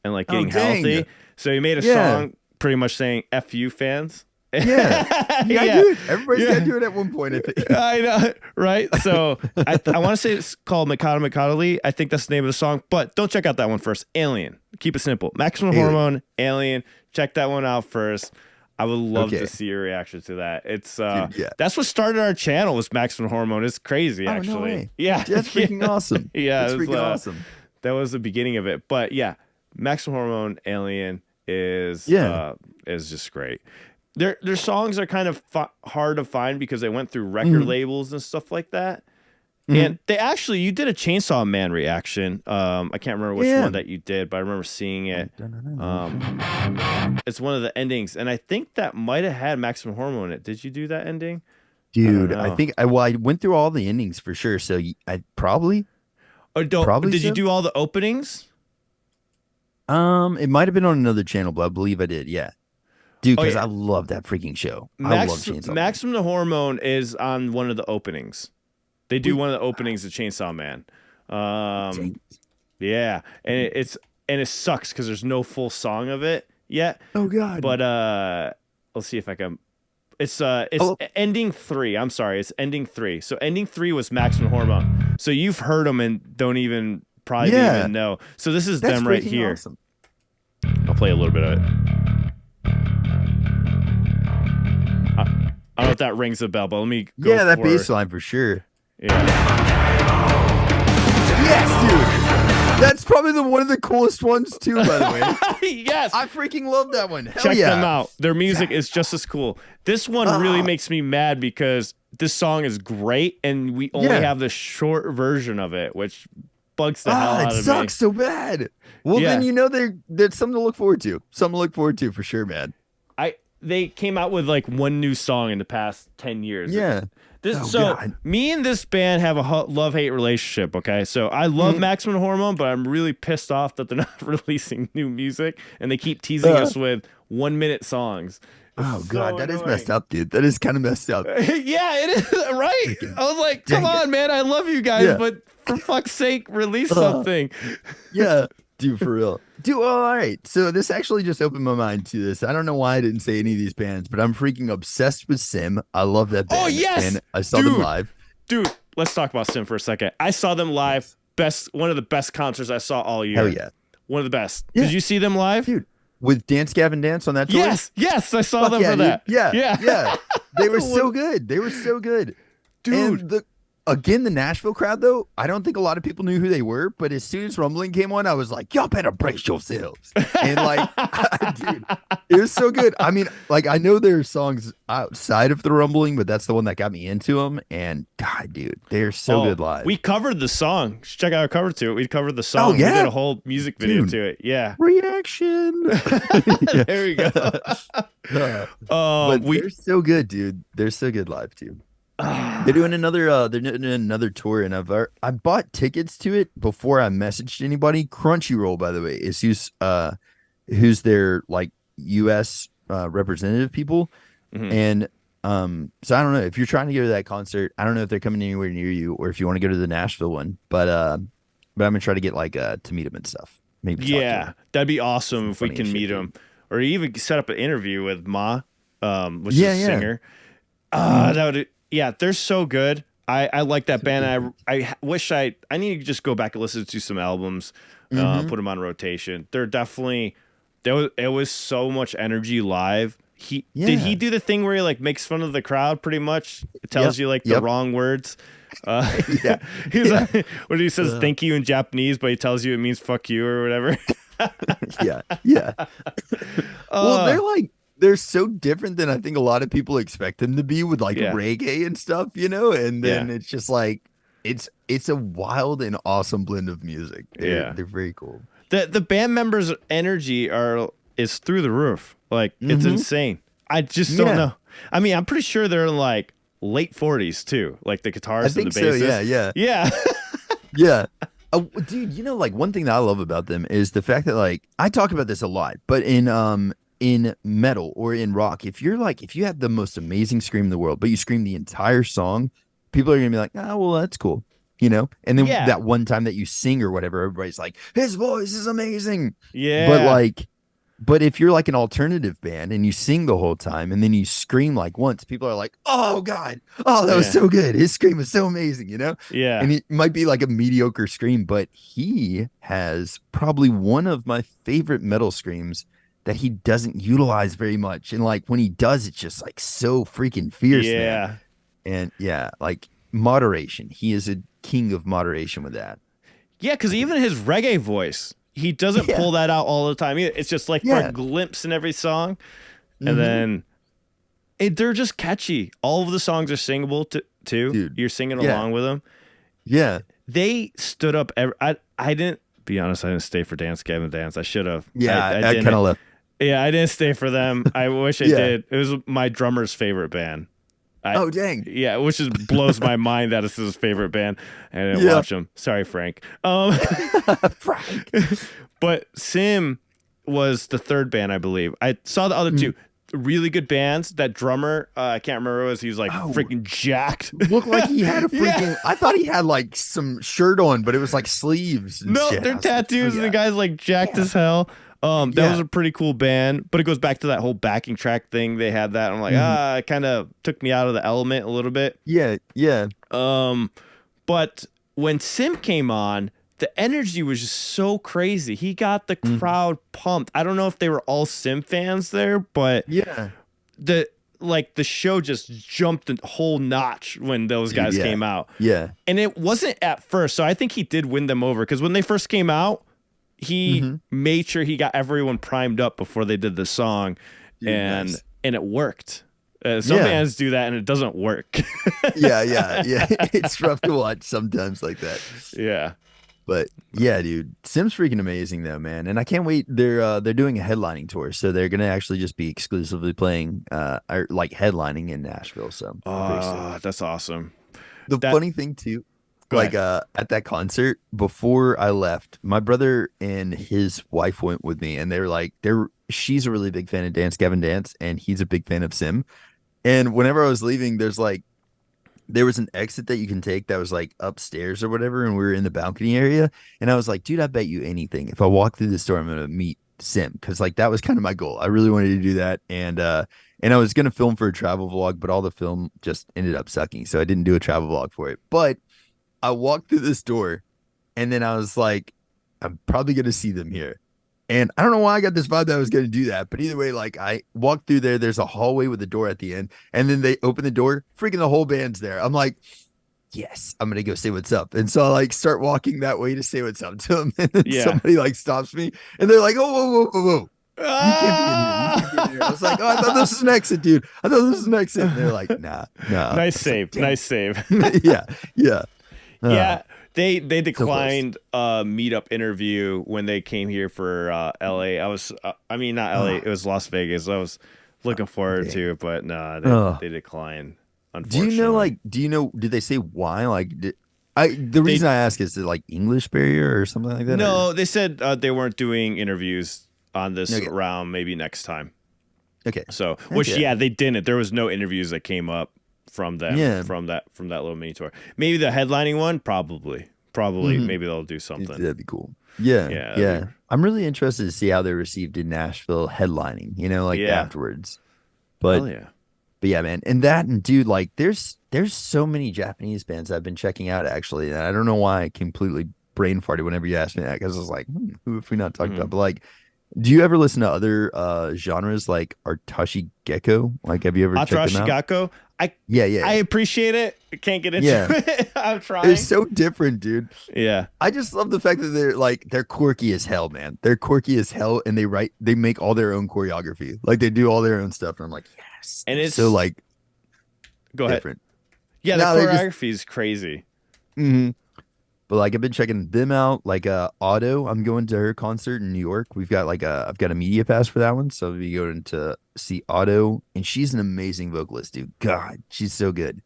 and like getting healthy. So he made a song pretty much saying F you fans. Yeah, dude. Everybody's got to do it at one point, I think. I know, right? So I want to say it's called Mikado Mikado Lee. I think that's the name of the song, but don't check out that one first. Alien. Keep it simple. Maximum Hormone, Alien. Check that one out first. I would love to see your reaction to that. It's that's what started our channel, was Maximum Hormone. It's crazy, actually. No way. Yeah, that's freaking awesome. Yeah, that's freaking awesome. That was the beginning of it. But yeah, Maximum Hormone, Alien is just great. Their songs are kind of hard to find because they went through record labels and stuff like that. And they actually, you did a Chainsaw Man reaction. I can't remember which one that you did, but I remember seeing it. It's one of the endings, and I think that might have had Maximum Hormone in it. Did you do that ending? Dude, I think I went through all the endings for sure. So I probably. Did you do all the openings? It might have been on another channel, but I believe I did. Yeah. Dude, because I love that freaking show. I love Chainsaw Man. Maximum the Hormone is on one of the openings. They do one of the openings of Chainsaw Man. Yeah, and it sucks because there's no full song of it yet. Oh God! But let's see if I can. It's ending 3. I'm sorry, it's ending 3. So ending 3 was Maximum Hormone. So you've heard them and don't even even know. So this is them right here. Awesome. I'll play a little bit of it. I don't know if that rings a bell, but let me go that bass line for sure. Yeah. Yes, dude. That's probably one of the coolest ones too, by the way. Yes. I freaking love that one. Hell Check them out. Their music is just as cool. This one really makes me mad because this song is great and we only have the short version of it, which bugs the hell out of me. It sucks so bad. Well, then you know there's something to look forward to. Something to look forward to for sure, man. They came out with like one new song in the past 10 years. Yeah. Me and this band have a love-hate relationship, okay? So I love Maximum Hormone, but I'm really pissed off that they're not releasing new music and they keep teasing us with 1-minute songs. Oh God, that is messed up, dude. That is kind of messed up. Yeah, it is, right? I was like, come on, man, I love you guys, but for fuck's sake, release something. Yeah. Dude, for real. Dude, all right. So this actually just opened my mind to this. I don't know why I didn't say any of these bands, but I'm freaking obsessed with Sim. I love that band. Oh, yes. And I saw them live. Dude, let's talk about Sim for a second. I saw them live. One of the best concerts I saw all year. Hell yeah. One of the best. Yeah. Did you see them live? Dude, with Dance Gavin Dance on that tour? Yes. I saw them for that. Yeah. They were so good. Dude. again, the Nashville crowd, though, I don't think a lot of people knew who they were. But as soon as Rumbling came on, I was like, y'all better brace yourselves. And like, dude, it was so good. I mean, like, I know there are songs outside of the Rumbling, but that's the one that got me into them. And God, dude, they're so good live. We covered the song. Check out our cover to it. We covered the song. Oh, yeah? We did a whole music video to it. Yeah. Reaction. There we go. But they're so good, dude. They're so good live, too. They're doing another tour, and I bought tickets to it before I messaged anybody. Crunchyroll, by the way, is who's their like U.S. Representative people, and so I don't know if you're trying to go to that concert. I don't know if they're coming anywhere near you, or if you want to go to the Nashville one. But I'm gonna try to get like to meet them and stuff. Maybe that'd be awesome if we can meet them, or even set up an interview with Ma, which is a singer. That would. Yeah, they're so good. I like that band. I wish I need to just go back and listen to some albums, put them on rotation. They're definitely it was so much energy live. Did he do the thing where he like makes fun of the crowd pretty much? It tells you like the wrong words. He's like, when he says thank you in Japanese, but he tells you it means fuck you or whatever. yeah. Well, they're so different than I think a lot of people expect them to be with like reggae and stuff, you know? And then it's just like, it's a wild and awesome blend of music. They're very cool. The band members' energy is through the roof. Like it's insane. I just don't know. I mean, I'm pretty sure they're in like late 40s too. Like the guitarist and the bassist. Yeah. Dude, you know, like one thing that I love about them is the fact that like I talk about this a lot, but in metal or in rock, if you have the most amazing scream in the world, but you scream the entire song, people are gonna be like, well, that's cool, you know. And then that one time that you sing or whatever, everybody's like, his voice is amazing. But if you're like an alternative band and you sing the whole time and then you scream like once, people are like, oh God, that was so good. His scream was so amazing, you know? Yeah. And it might be like a mediocre scream, but he has probably one of my favorite metal screams that he doesn't utilize very much. And like when he does, it's just like so freaking fierce. Man. And like moderation. He is a king of moderation with that. Yeah, because even his reggae voice, he doesn't pull that out all the time. It's just like for a glimpse in every song. And then they're just catchy. All of the songs are singable too. Dude, you're singing along with them. Yeah. They stood up. I didn't, be honest, I didn't stay for Dance Gavin Dance. I should have. Yeah, I kind of left. Yeah, I didn't stay for them. I wish I did. It was my drummer's favorite band. Dang. Yeah, which just blows my mind that it's his favorite band. And I didn't watch him. Sorry, Frank. Frank. But Sim was the third band, I believe. I saw the other two. Really good bands. That drummer, I can't remember what it was. He was like freaking jacked. Looked like he had a freaking... I thought he had like some shirt on, but it was like sleeves and shit. They're tattoos and the guy's like jacked as hell. That was a pretty cool band, but it goes back to that whole backing track thing. They had that. I'm like, it kind of took me out of the element a little bit. Yeah. But when Sim came on, the energy was just so crazy. He got the crowd pumped. I don't know if they were all Sim fans there, but the show just jumped a whole notch when those guys came out. Yeah. And it wasn't at first, so I think he did win them over because when they first came out, he made sure he got everyone primed up before they did the song, and it worked. Some bands do that and it doesn't work. yeah. It's rough to watch sometimes like that. Yeah. But yeah, dude, Sim's freaking amazing though, man. And I can't wait. They're doing a headlining tour, so they're gonna actually just be exclusively playing, or like headlining in Nashville. So that's awesome. The funny thing too. At that concert, before I left, my brother and his wife went with me, and they were like, she's a really big fan of Dance Gavin Dance, and he's a big fan of Sim. And whenever I was leaving, there was an exit that you can take that was like upstairs or whatever, and we were in the balcony area. And I was like, dude, I bet you anything, if I walk through this door, I'm gonna meet Sim, because like that was kind of my goal. I really wanted to do that, and I was gonna film for a travel vlog, but all the film just ended up sucking, so I didn't do a travel vlog for it. But I walked through this door, and then I was like, I'm probably going to see them here. And I don't know why I got this vibe that I was going to do that. But either way, like I walked through there. There's a hallway with a door at the end. And then they open the door. Freaking the whole band's there. I'm like, yes, I'm gonna go say what's up. And so I like start walking that way to say what's up to him, and then Yeah. somebody like stops me, and they're like, "Oh, whoa, whoa, whoa, whoa! You can't be in here. You can't be in here." I was like, "Oh, I thought this was an exit, dude. I thought this was an exit." And they're like, "Nah, nah." Nice save. Like, nice save. Yeah, yeah, yeah. They declined a meetup interview when they came here for LA. I mean not LA, it was Las Vegas. I was looking forward to, but no, they declined. Unfortunately. Do you know? Did they say why? Like, the reason I ask is it like English barrier or something like that? No, or? they said they weren't doing interviews on this round. Maybe next time. Okay. So, they didn't. There was no interviews that came up from them from that little mini tour. Maybe the headlining one, probably. Maybe they'll do something. That'd be cool. Yeah. I'm really interested to see how they're received in Nashville headlining. Afterwards. But yeah, man, and dude, like, there's so many Japanese bands I've been checking out actually, and I don't know why I completely brain farted whenever you asked me that, because I was like, who have we not talked about? But like, do you ever listen to other genres like Atarashi Gakko? Like, have you ever checked them out? Atarashi Gakko? I appreciate it. I can't get into it. I'm trying. It's so different, dude. Yeah. I just love the fact that they're quirky as hell, man. They're quirky as hell, and they make all their own choreography. Like, they do all their own stuff, and I'm like, yes. And it's so like, go different. Yeah, the choreography is crazy. Mm-hmm. But like, I've been checking them out. Like Otto, I'm going to her concert in New York. I've got a media pass for that one, so I'll be going to see Otto, and she's an amazing vocalist, dude. God, she's so good.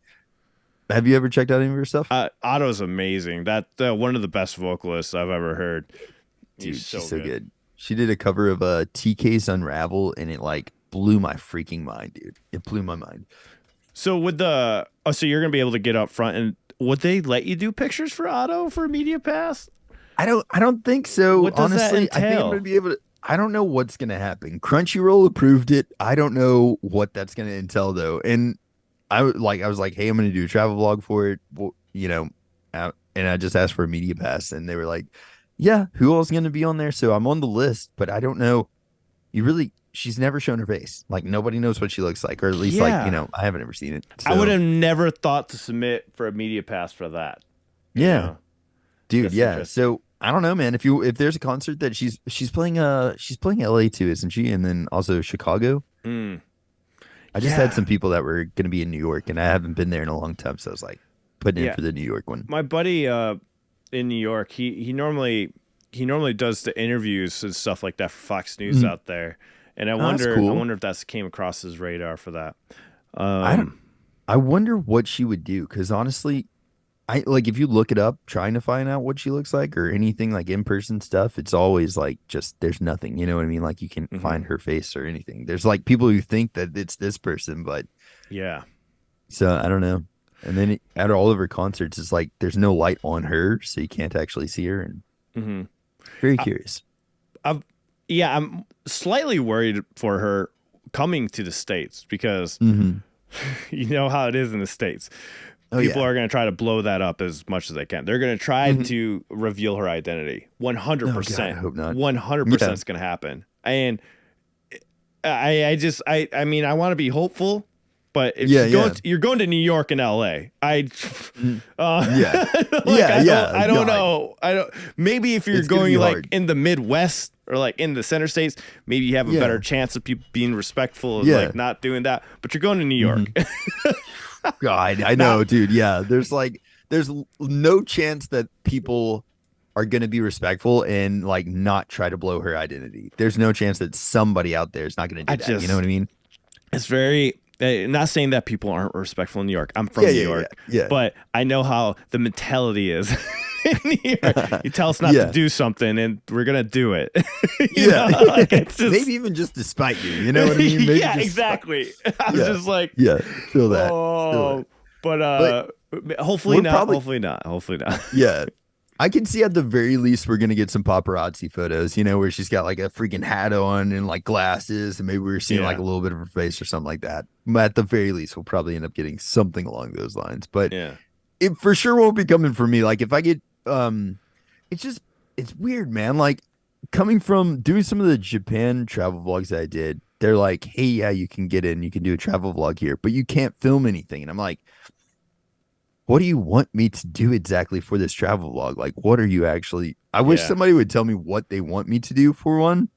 Have you ever checked out any of her stuff? Otto's amazing. That one of the best vocalists I've ever heard. Dude, she's so good. She did a cover of TK's Unravel, and it like blew my freaking mind, dude. It blew my mind. So so you're gonna be able to get up front, and would they let you do pictures for Otto for a media pass? I don't think so. What does honestly, that entail? I think I'm gonna be able to. I don't know what's gonna happen. Crunchyroll approved it. I don't know what that's gonna entail though. And I was like, hey, I'm gonna do a travel vlog for it. Well, and I just asked for a media pass, and they were like, yeah, who else is gonna be on there? So I'm on the list, but I don't know. She's never shown her face. Like, nobody knows what she looks like, or at least I haven't ever seen it. So. I would have never thought to submit for a media pass for that. Yeah, dude. Yeah. So I don't know, man. If there's a concert that she's playing LA too, isn't she? And then also Chicago. I just had some people that were going to be in New York, and I haven't been there in a long time, so I was like putting in for the New York one. My buddy in New York, he normally does the interviews and stuff like that for Fox News out there. And I wonder if that came across his radar for that. I wonder what she would do, because honestly, if you look it up trying to find out what she looks like or anything like in-person stuff, it's always like just there's nothing, you know what I mean? Like, you can't find her face or anything. There's like people who think that it's this person, but yeah. So I don't know. And then at all of her concerts, it's like there's no light on her, so you can't actually see her. And very curious. I'm slightly worried for her coming to the States, because you know how it is in the States. People are going to try to blow that up as much as they can. They're going to try to reveal her identity. 100%. I hope not. 100% is going to happen. And I mean, I want to be hopeful, but if you're going to New York and LA, I don't know. Maybe if you're going like in the Midwest or like in the center states, maybe you have a better chance of people being respectful of like not doing that. But you're going to New York. God, I know, dude. Yeah, there's no chance that people are going to be respectful and like not try to blow her identity. There's no chance that somebody out there is not going to do that. You know what I mean? It's very. Not saying that people aren't respectful in New York. I'm from New York, but I know how the mentality is. In New York, you tell us not to do something, and we're gonna do it. Like, it's just... maybe even just despite you. You know what I mean? Maybe exactly. I was just like, feel that. But hopefully not. Hopefully not. Yeah. I can see at the very least we're gonna get some paparazzi photos, where she's got like a freaking hat on and like glasses, and maybe we're seeing like a little bit of her face or something like that. But at the very least, we'll probably end up getting something along those lines. But it for sure won't be coming from me. Like, if I get, it's weird, man. Like, coming from doing some of the Japan travel vlogs that I did, they're like, hey, yeah, you can get in, you can do a travel vlog here, but you can't film anything. And I'm like, what do you want me to do exactly for this travel vlog? Like, what are you actually? I wish Yeah. somebody would tell me what they want me to do for one.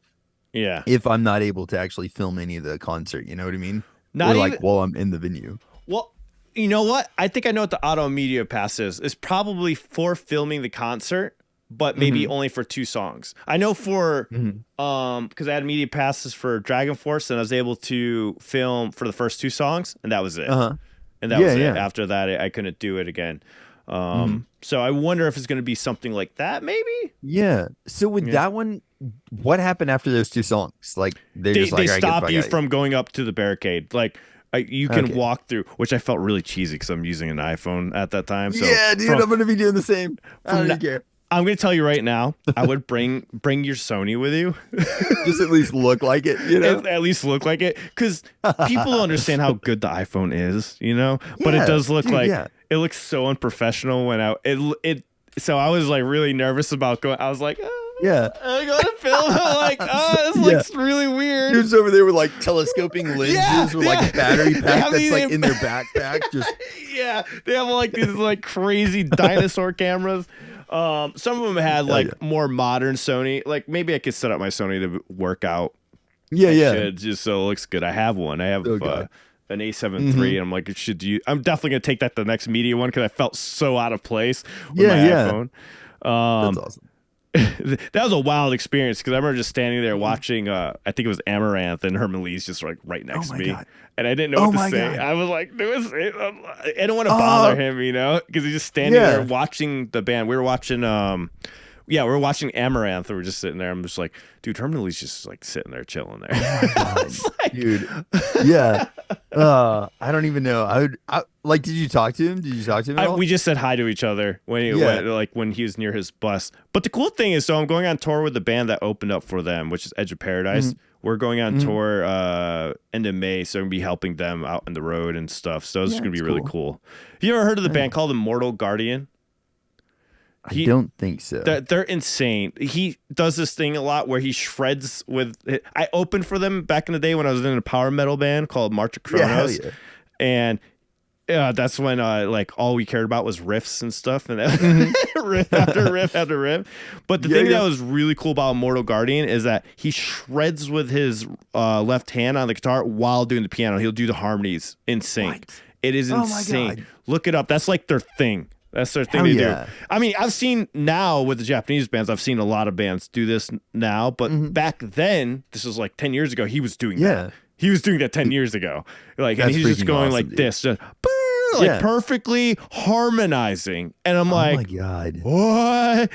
Yeah. If I'm not able to actually film any of the concert, you know what I mean? Not Or like even while I'm in the venue. well, you know what? I think I know what the auto media pass is. It's probably for filming the concert, but maybe only for 2 songs. I know for because I had media passes for Dragon Force and I was able to film for the first 2 songs and that was it. And that was it. After that, I couldn't do it again. So I wonder if it's going to be something like that, maybe. Yeah. So with that one, what happened after those 2 songs? Like they just like, they stop you from going up to the barricade. Like you can walk through, which I felt really cheesy because I'm using an iPhone at that time. So yeah, dude, I'm going to be doing the same. I don't even care. I'm going to tell you right now, I would bring your Sony with you. Just at least look like it, you know? At least look like it. Because people don't understand how good the iPhone is, you know? But it does look it looks so unprofessional when so I was like really nervous about going. I was like, I'm going to film. I'm like, this looks really weird. Dude's over there with like telescoping lenses with like a battery pack that's like in their backpack. Just they have like these like crazy dinosaur cameras. Some of them had like more modern Sony. Like maybe I could set up my Sony to work out. Just so it looks good. I have one. I have an A7 III, and I'm like, I'm definitely gonna take that to the next media one because I felt so out of place with my iPhone. That's awesome. That was a wild experience because I remember just standing there watching. I think it was Amaranth and Herman Lee's just like right next to me, and I didn't know what to say. I was like, I don't want to bother him, you know, because he's just standing there watching the band. We were watching, we were watching Amaranth. And we're just sitting there. I'm just like, dude, Herman Lee's just like sitting there chilling there. Like, dude, I don't even know. Did you talk to him? At all? We just said hi to each other when he was near his bus. But the cool thing is, so I'm going on tour with the band that opened up for them, which is Edge of Paradise. We're going on tour end of May, so I'm gonna be helping them out on the road and stuff. So it's gonna be really cool. Have you ever heard of the band called Immortal Guardian? I don't think so. They're insane. He does this thing a lot where he shreds with. I opened for them back in the day when I was in a power metal band called March of Kronos, and that's when like all we cared about was riffs and stuff, and riff after riff after riff. But the thing that was really cool about Immortal Guardian is that he shreds with his left hand on the guitar while doing the piano. He'll do the harmonies in sync. What? It is insane. Look it up. That's like their thing. That's their thing to do. I mean, I've seen now with the Japanese bands, I've seen a lot of bands do this now, but back then, this was like 10 years ago, he was doing that. He was doing that 10 years ago. Like, and he's just going like this, just, like perfectly harmonizing. And I'm like, oh my God. What?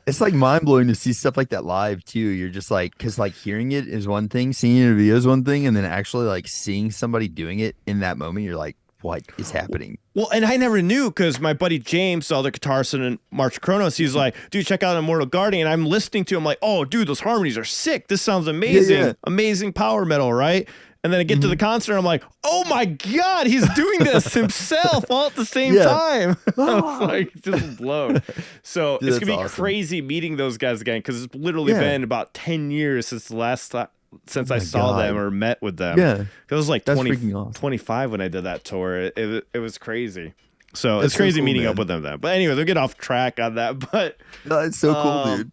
It's like mind blowing to see stuff like that live too. You're just like, because like hearing it is one thing, seeing it in a video is one thing, and then actually like seeing somebody doing it in that moment, you're like, what is happening? Well, and I never knew because my buddy James, the other guitarist in March Kronos, he's like, dude, check out Immortal Guardian. And I'm listening to him like, oh, dude, those harmonies are sick. This sounds amazing. Amazing power metal, right? And then I get to the concert, I'm like, oh my God, he's doing this himself all at the same time. I was like, just blown. So it's going to be crazy meeting those guys again because it's literally been about 10 years since the last time. Since I saw them or met with them. Because it was like 25 when I did that tour. It was crazy. So it's crazy meeting up with them then. But anyway, they'll get off track on that. But no, it's so cool, dude.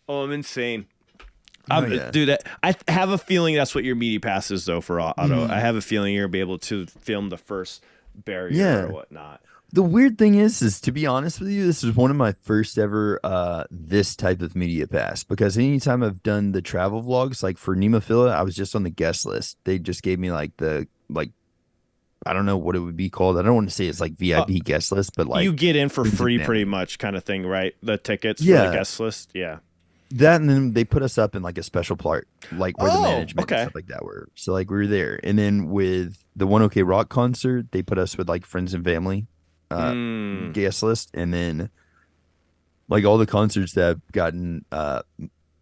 Oh, I'm insane. Dude, I have a feeling that's what your media pass is though for auto. I have a feeling you're gonna be able to film the first barrier or whatnot. The weird thing is to be honest with you, this is one of my first ever this type of media pass, because anytime I've done the travel vlogs, like for Nemophila, I was just on the guest list. They just gave me like I don't know what it would be called. I don't want to say it's like VIP guest list, but like you get in for free pretty much kind of thing, right? The tickets for the guest list. Yeah. That, and then they put us up in like a special part, like where the management and stuff like that were. So like we were there. And then with the ONEOKROCK concert, they put us with like friends and family guest list. And then like all the concerts that I've gotten,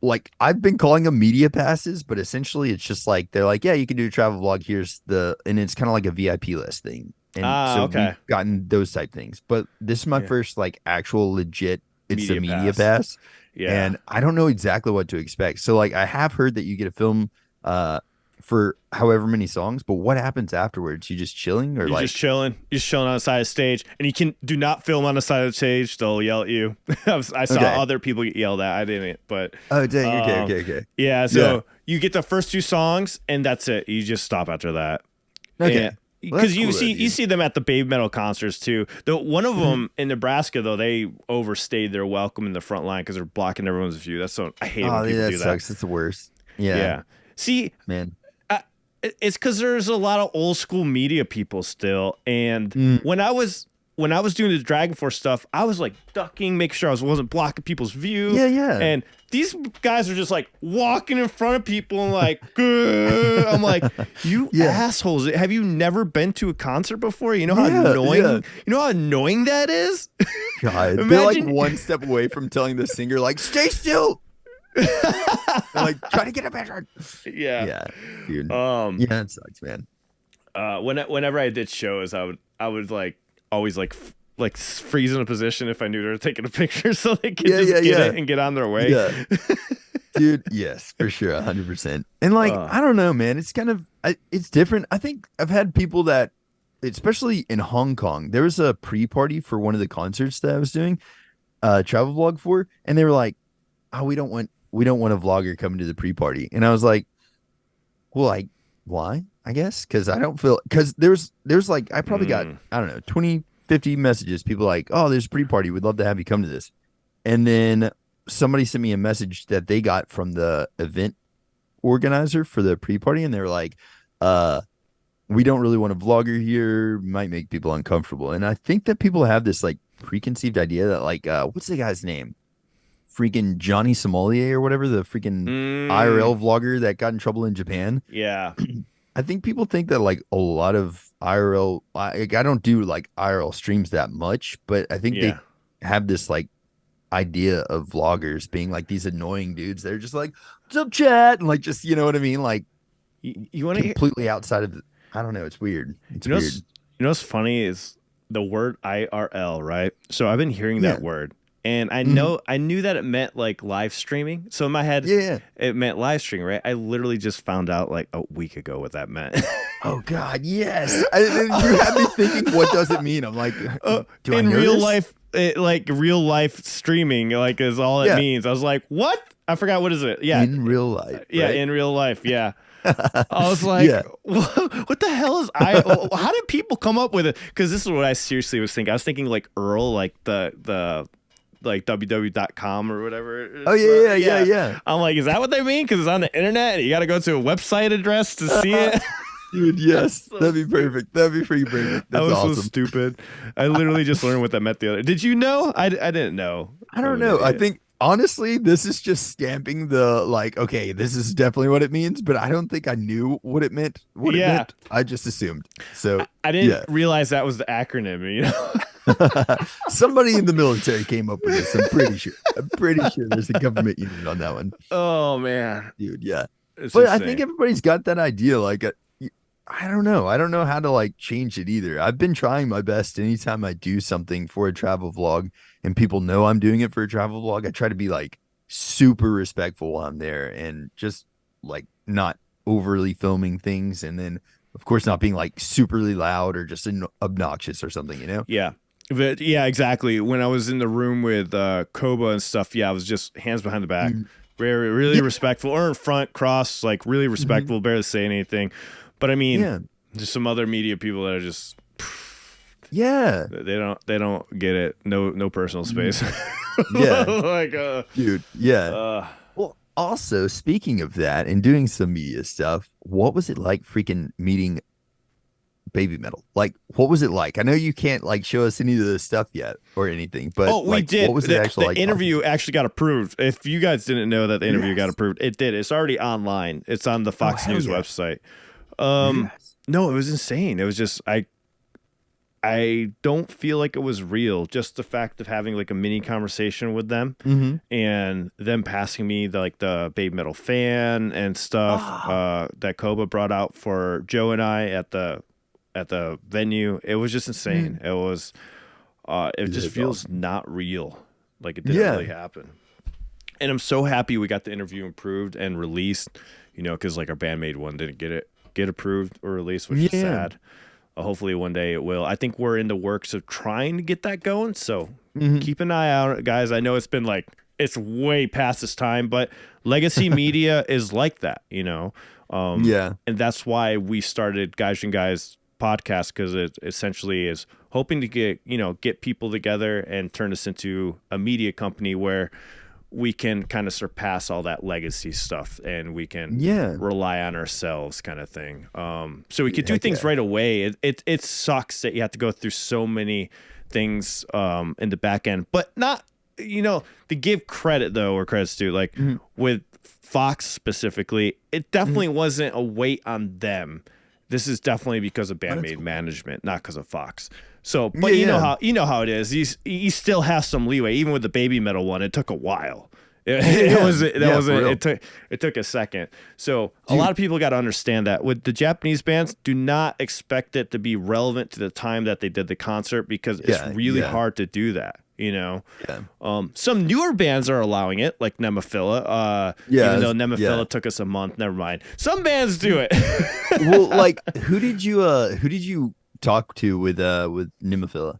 like I've been calling them media passes, but essentially it's just like they're like, yeah, you can do a travel vlog. And it's kind of like a VIP list thing. And we've gotten those type things. But this is my first like actual legit media pass. Yeah. And I don't know exactly what to expect. So like I have heard that you get to film for however many songs, but what happens afterwards? You just chilling or You're like just chilling. You're just chilling on the side of the stage, and you do not film on the side of the stage. They'll yell at you. I saw other people get yelled at. I didn't, but oh dang, okay. Yeah, so you get the first 2 songs, and that's it. You just stop after that. Okay. Because you see them at the BABYMETAL concerts too. Though one of them in Nebraska, though, they overstayed their welcome in the front line because they're blocking everyone's view. That's so I hate when people do that. Sucks. It's the worst. Yeah. See, man, it's because there's a lot of old school media people still, and when I was doing the Dragon Force stuff, I was like ducking, making sure I wasn't blocking people's view. Yeah. And these guys are just like walking in front of people and like, I'm like, you assholes! Have you never been to a concert before? You know how annoying. You know how annoying that is. God, they're like one step away from telling the singer like, "Stay still." Like, try to get a better. Yeah, dude. Yeah, it sucks, man. Whenever I did shows, I would like always like freeze in a position if I knew they were taking a picture, so they could get it and get on their way. Yeah. Dude, yes, for sure, 100%. And like, I don't know, man. It's kind of it's different. I think I've had people that, especially in Hong Kong, there was a pre-party for one of the concerts that I was doing travel vlog for, and they were like, "Oh, we don't want a vlogger coming to the pre-party." And I was like, well, like, why? I guess because I don't feel, because there's like, I probably got, I don't know, 20, 50 messages, people like, "Oh, there's a pre-party, we'd love to have you come to this." And then somebody sent me a message that they got from the event organizer for the pre-party, and they were like, "We don't really want a vlogger here, might make people uncomfortable." And I think that people have this like preconceived idea that like, what's the guy's name? Freaking Johnny Sommelier or whatever, the freaking IRL vlogger that got in trouble in Japan. Yeah. I think people think that like a lot of IRL, like, I don't do like IRL streams that much, but I think they have this like idea of vloggers being like these annoying dudes. They're just like, "What's up, chat?" And like, just, you know what I mean? Like, you want to completely outside of I don't know. It's weird. It's weird. You know what's funny is the word IRL, right? So I've been hearing that word. And I knew that it meant like live streaming. So in my head, it meant live streaming, right? I literally just found out like a week ago what that meant. Oh God, yes! You had me thinking, what does it mean? I'm like, do I know real this? life, like real life streaming, like is all it means. I was like, what? I forgot, what is it? Yeah, in real life. Yeah, right? In real life. Yeah. I was like, what the hell is how did people come up with it? Because this is what I seriously was thinking. I was thinking like Earl, like the like www.com or whatever. Oh yeah. I'm like, is that what they mean? Because it's on the internet and you got to go to a website address to see it. Dude, yes, that'd be perfect. That'd be pretty perfect. That's awesome. So stupid. I literally just learned what that meant the other. Did you know? I didn't know. I don't know. I think honestly, this is just stamping the like, okay, this is definitely what it means, but I don't think I knew what it meant. It meant. I just assumed. So I didn't realize that was the acronym, you know. Somebody in the military came up with this. I'm pretty sure. There's a government unit on that one. Oh man, dude, yeah. It's but insane. I think everybody's got that idea. Like, I don't know. I don't know how to like change it either. I've been trying my best. Anytime I do something for a travel vlog and people know I'm doing it for a travel vlog, I try to be like super respectful while I'm there and just like not overly filming things, and then of course not being like superly loud or just obnoxious or something, you know? Yeah. But yeah, exactly. When I was in the room with Koba and stuff, I was just hands behind the back, very, really respectful, or in front, cross, like really respectful, barely saying anything. But I mean, just some other media people that are just, they don't get it. No personal space. Like, dude, well, also speaking of that and doing some media stuff, what was it like freaking meeting BABYMETAL? Like, what was it like? I know you can't like show us any of the stuff yet or anything, but we did. What was it actually like? The interview actually got approved. If you guys didn't know that the interview got approved, it did. It's already online. It's on the Fox News website. No, it was insane. It was just I don't feel like it was real. Just the fact of having like a mini conversation with them and them passing me the BABYMETAL fan and stuff that Koba brought out for Joe and I at the venue. It was just insane. It was it just feels awesome. Not real. Like it didn't really happen. And I'm so happy we got the interview approved and released, because like our BAND-MAID one didn't get approved or released, which is sad. Hopefully one day it will. I think we're in the works of trying to get that going. So keep an eye out, guys. I know it's been it's way past this time, but legacy media is like that, And that's why we started Guys and Guys podcast, because it essentially is hoping to get people together and turn this into a media company where we can kind of surpass all that legacy stuff and we can rely on ourselves kind of thing. So we could do things right away. It sucks that you have to go through so many things in the back end, but not, to give credit though, where credit's due, with Fox specifically, it definitely wasn't a weight on them. This is definitely because of BAND-MAID management, not because of Fox. So, but you know how it is. He still has some leeway, even with the BABYMETAL one. It took a while. It took a second. So a lot of people got to understand that with the Japanese bands, do not expect it to be relevant to the time that they did the concert, because it's really hard to do that. Some newer bands are allowing it, like Nemophila. Even though Nemophila took us a month, never mind. Some bands do it. Well, who did you talk to with Nemophila?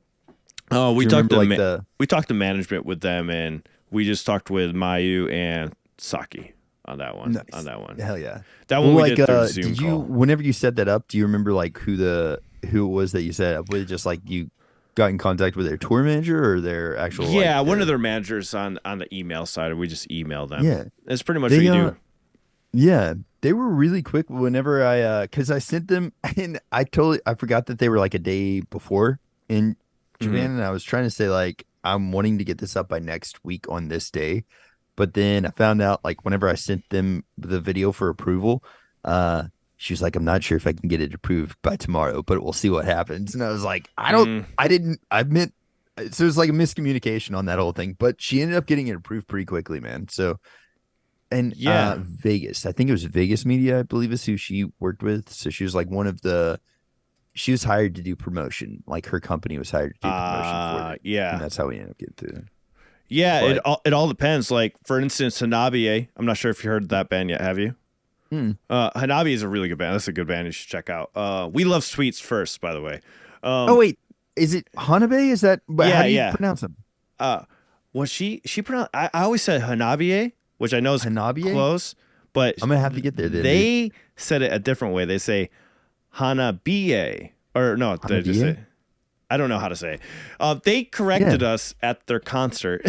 Oh, we talked to management with them, and we just talked with Mayu and Saki on that one. Nice. On that one, hell yeah. That one we did through Zoom call. Whenever you set that up, do you remember who it was that you set up with? Just you got in contact with their tour manager or their actual one of their managers on the email side, and we just emailed them. Yeah, that's pretty much what you do. Yeah, they were really quick whenever because I sent them, and I forgot that they were a day before in Japan, and I was trying to say I'm wanting to get this up by next week on this day, but then I found out whenever I sent them the video for approval, she was like, I'm not sure if I can get it approved by tomorrow, but we'll see what happens. And I was like, I meant, so it was a miscommunication on that whole thing, but she ended up getting it approved pretty quickly, man. So, and Vegas, I think it was Vegas Media, I believe is who she worked with. So she was she was hired to do promotion. Her company was hired to do promotion for it. Yeah. And that's how we ended up getting through it. Yeah, it all depends. For instance, Hanabie, I'm not sure if you heard that band yet, have you? Hanabie is a really good band. That's a good band you should check out. We Love Sweets first, by the way. Oh wait, is it Hanabie? Is that how do you pronounce them? She pronounced? I always said Hanabie, which I know is close, but I'm gonna have to get there. They said it a different way. They say Hanabie, or no, they just say. I don't know how to say it. They corrected us at their concert.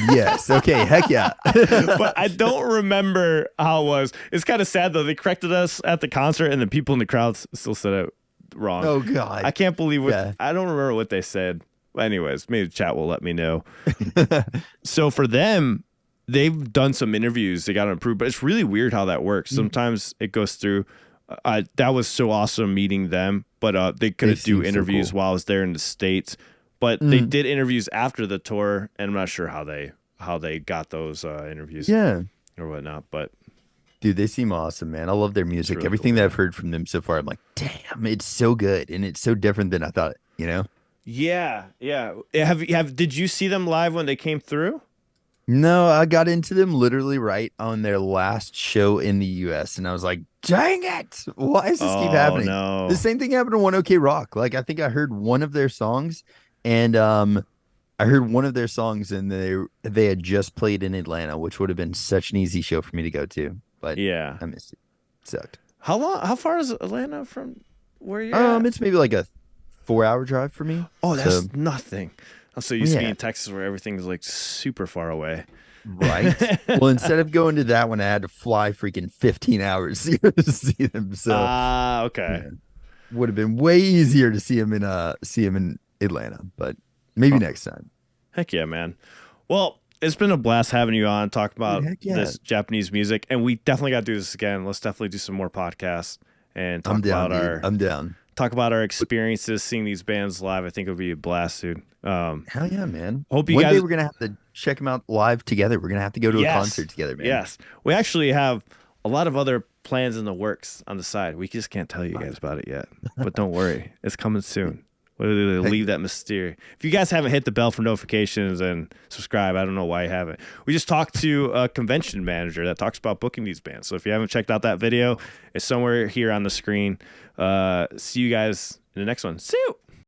Yes. Okay. Heck yeah. But I don't remember how it was. It's kind of sad, though. They corrected us at the concert, and the people in the crowd still said it wrong. Oh, God. I can't believe what... I don't remember what they said. Anyways, maybe the chat will let me know. So for them, they've done some interviews. They got approved, but it's really weird how that works. Sometimes it goes through... that was so awesome meeting them, but they couldn't do interviews while I was there in the States. But they did interviews after the tour, and I'm not sure how they got those interviews, or whatnot. But dude, they seem awesome, man. I love their music. Really Everything that I've heard from them so far, I'm like, damn, it's so good, and it's so different than I thought. Yeah. Did you see them live when they came through? No, I got into them literally right on their last show in the US, and I was like, dang it, why does this keep happening? No. The same thing happened to ONEOKROCK. I think I heard one of their songs, and they had just played in Atlanta, which would have been such an easy show for me to go to, but I missed it. It sucked. How far is Atlanta from where you're at? It's maybe a 4-hour drive for me. Oh, that's nothing. I'm so used to being in Texas where everything's super far away. Right. Well, instead of going to that one, I had to fly freaking 15 hours to see them. So okay. Would have been way easier to see him in Atlanta, but maybe next time. Heck yeah, man. Well, it's been a blast having you on, talk about this Japanese music, and we definitely got to do this again. Let's definitely do some more podcasts and talk I'm down. Talk about our experiences seeing these bands live. I think it'll be a blast, dude. Hell yeah, man. Hope you One guys... day we're going to have to check them out live together. We're going to have to go to a concert together, man. Yes. We actually have a lot of other plans in the works on the side. We just can't tell you guys about it yet. But don't worry. It's coming soon. Leave that mystery. If you guys haven't hit the bell for notifications and subscribe, I don't know why you haven't. We just talked to a convention manager that talks about booking these bands. So if you haven't checked out that video, it's somewhere here on the screen. See you guys in the next one. See you.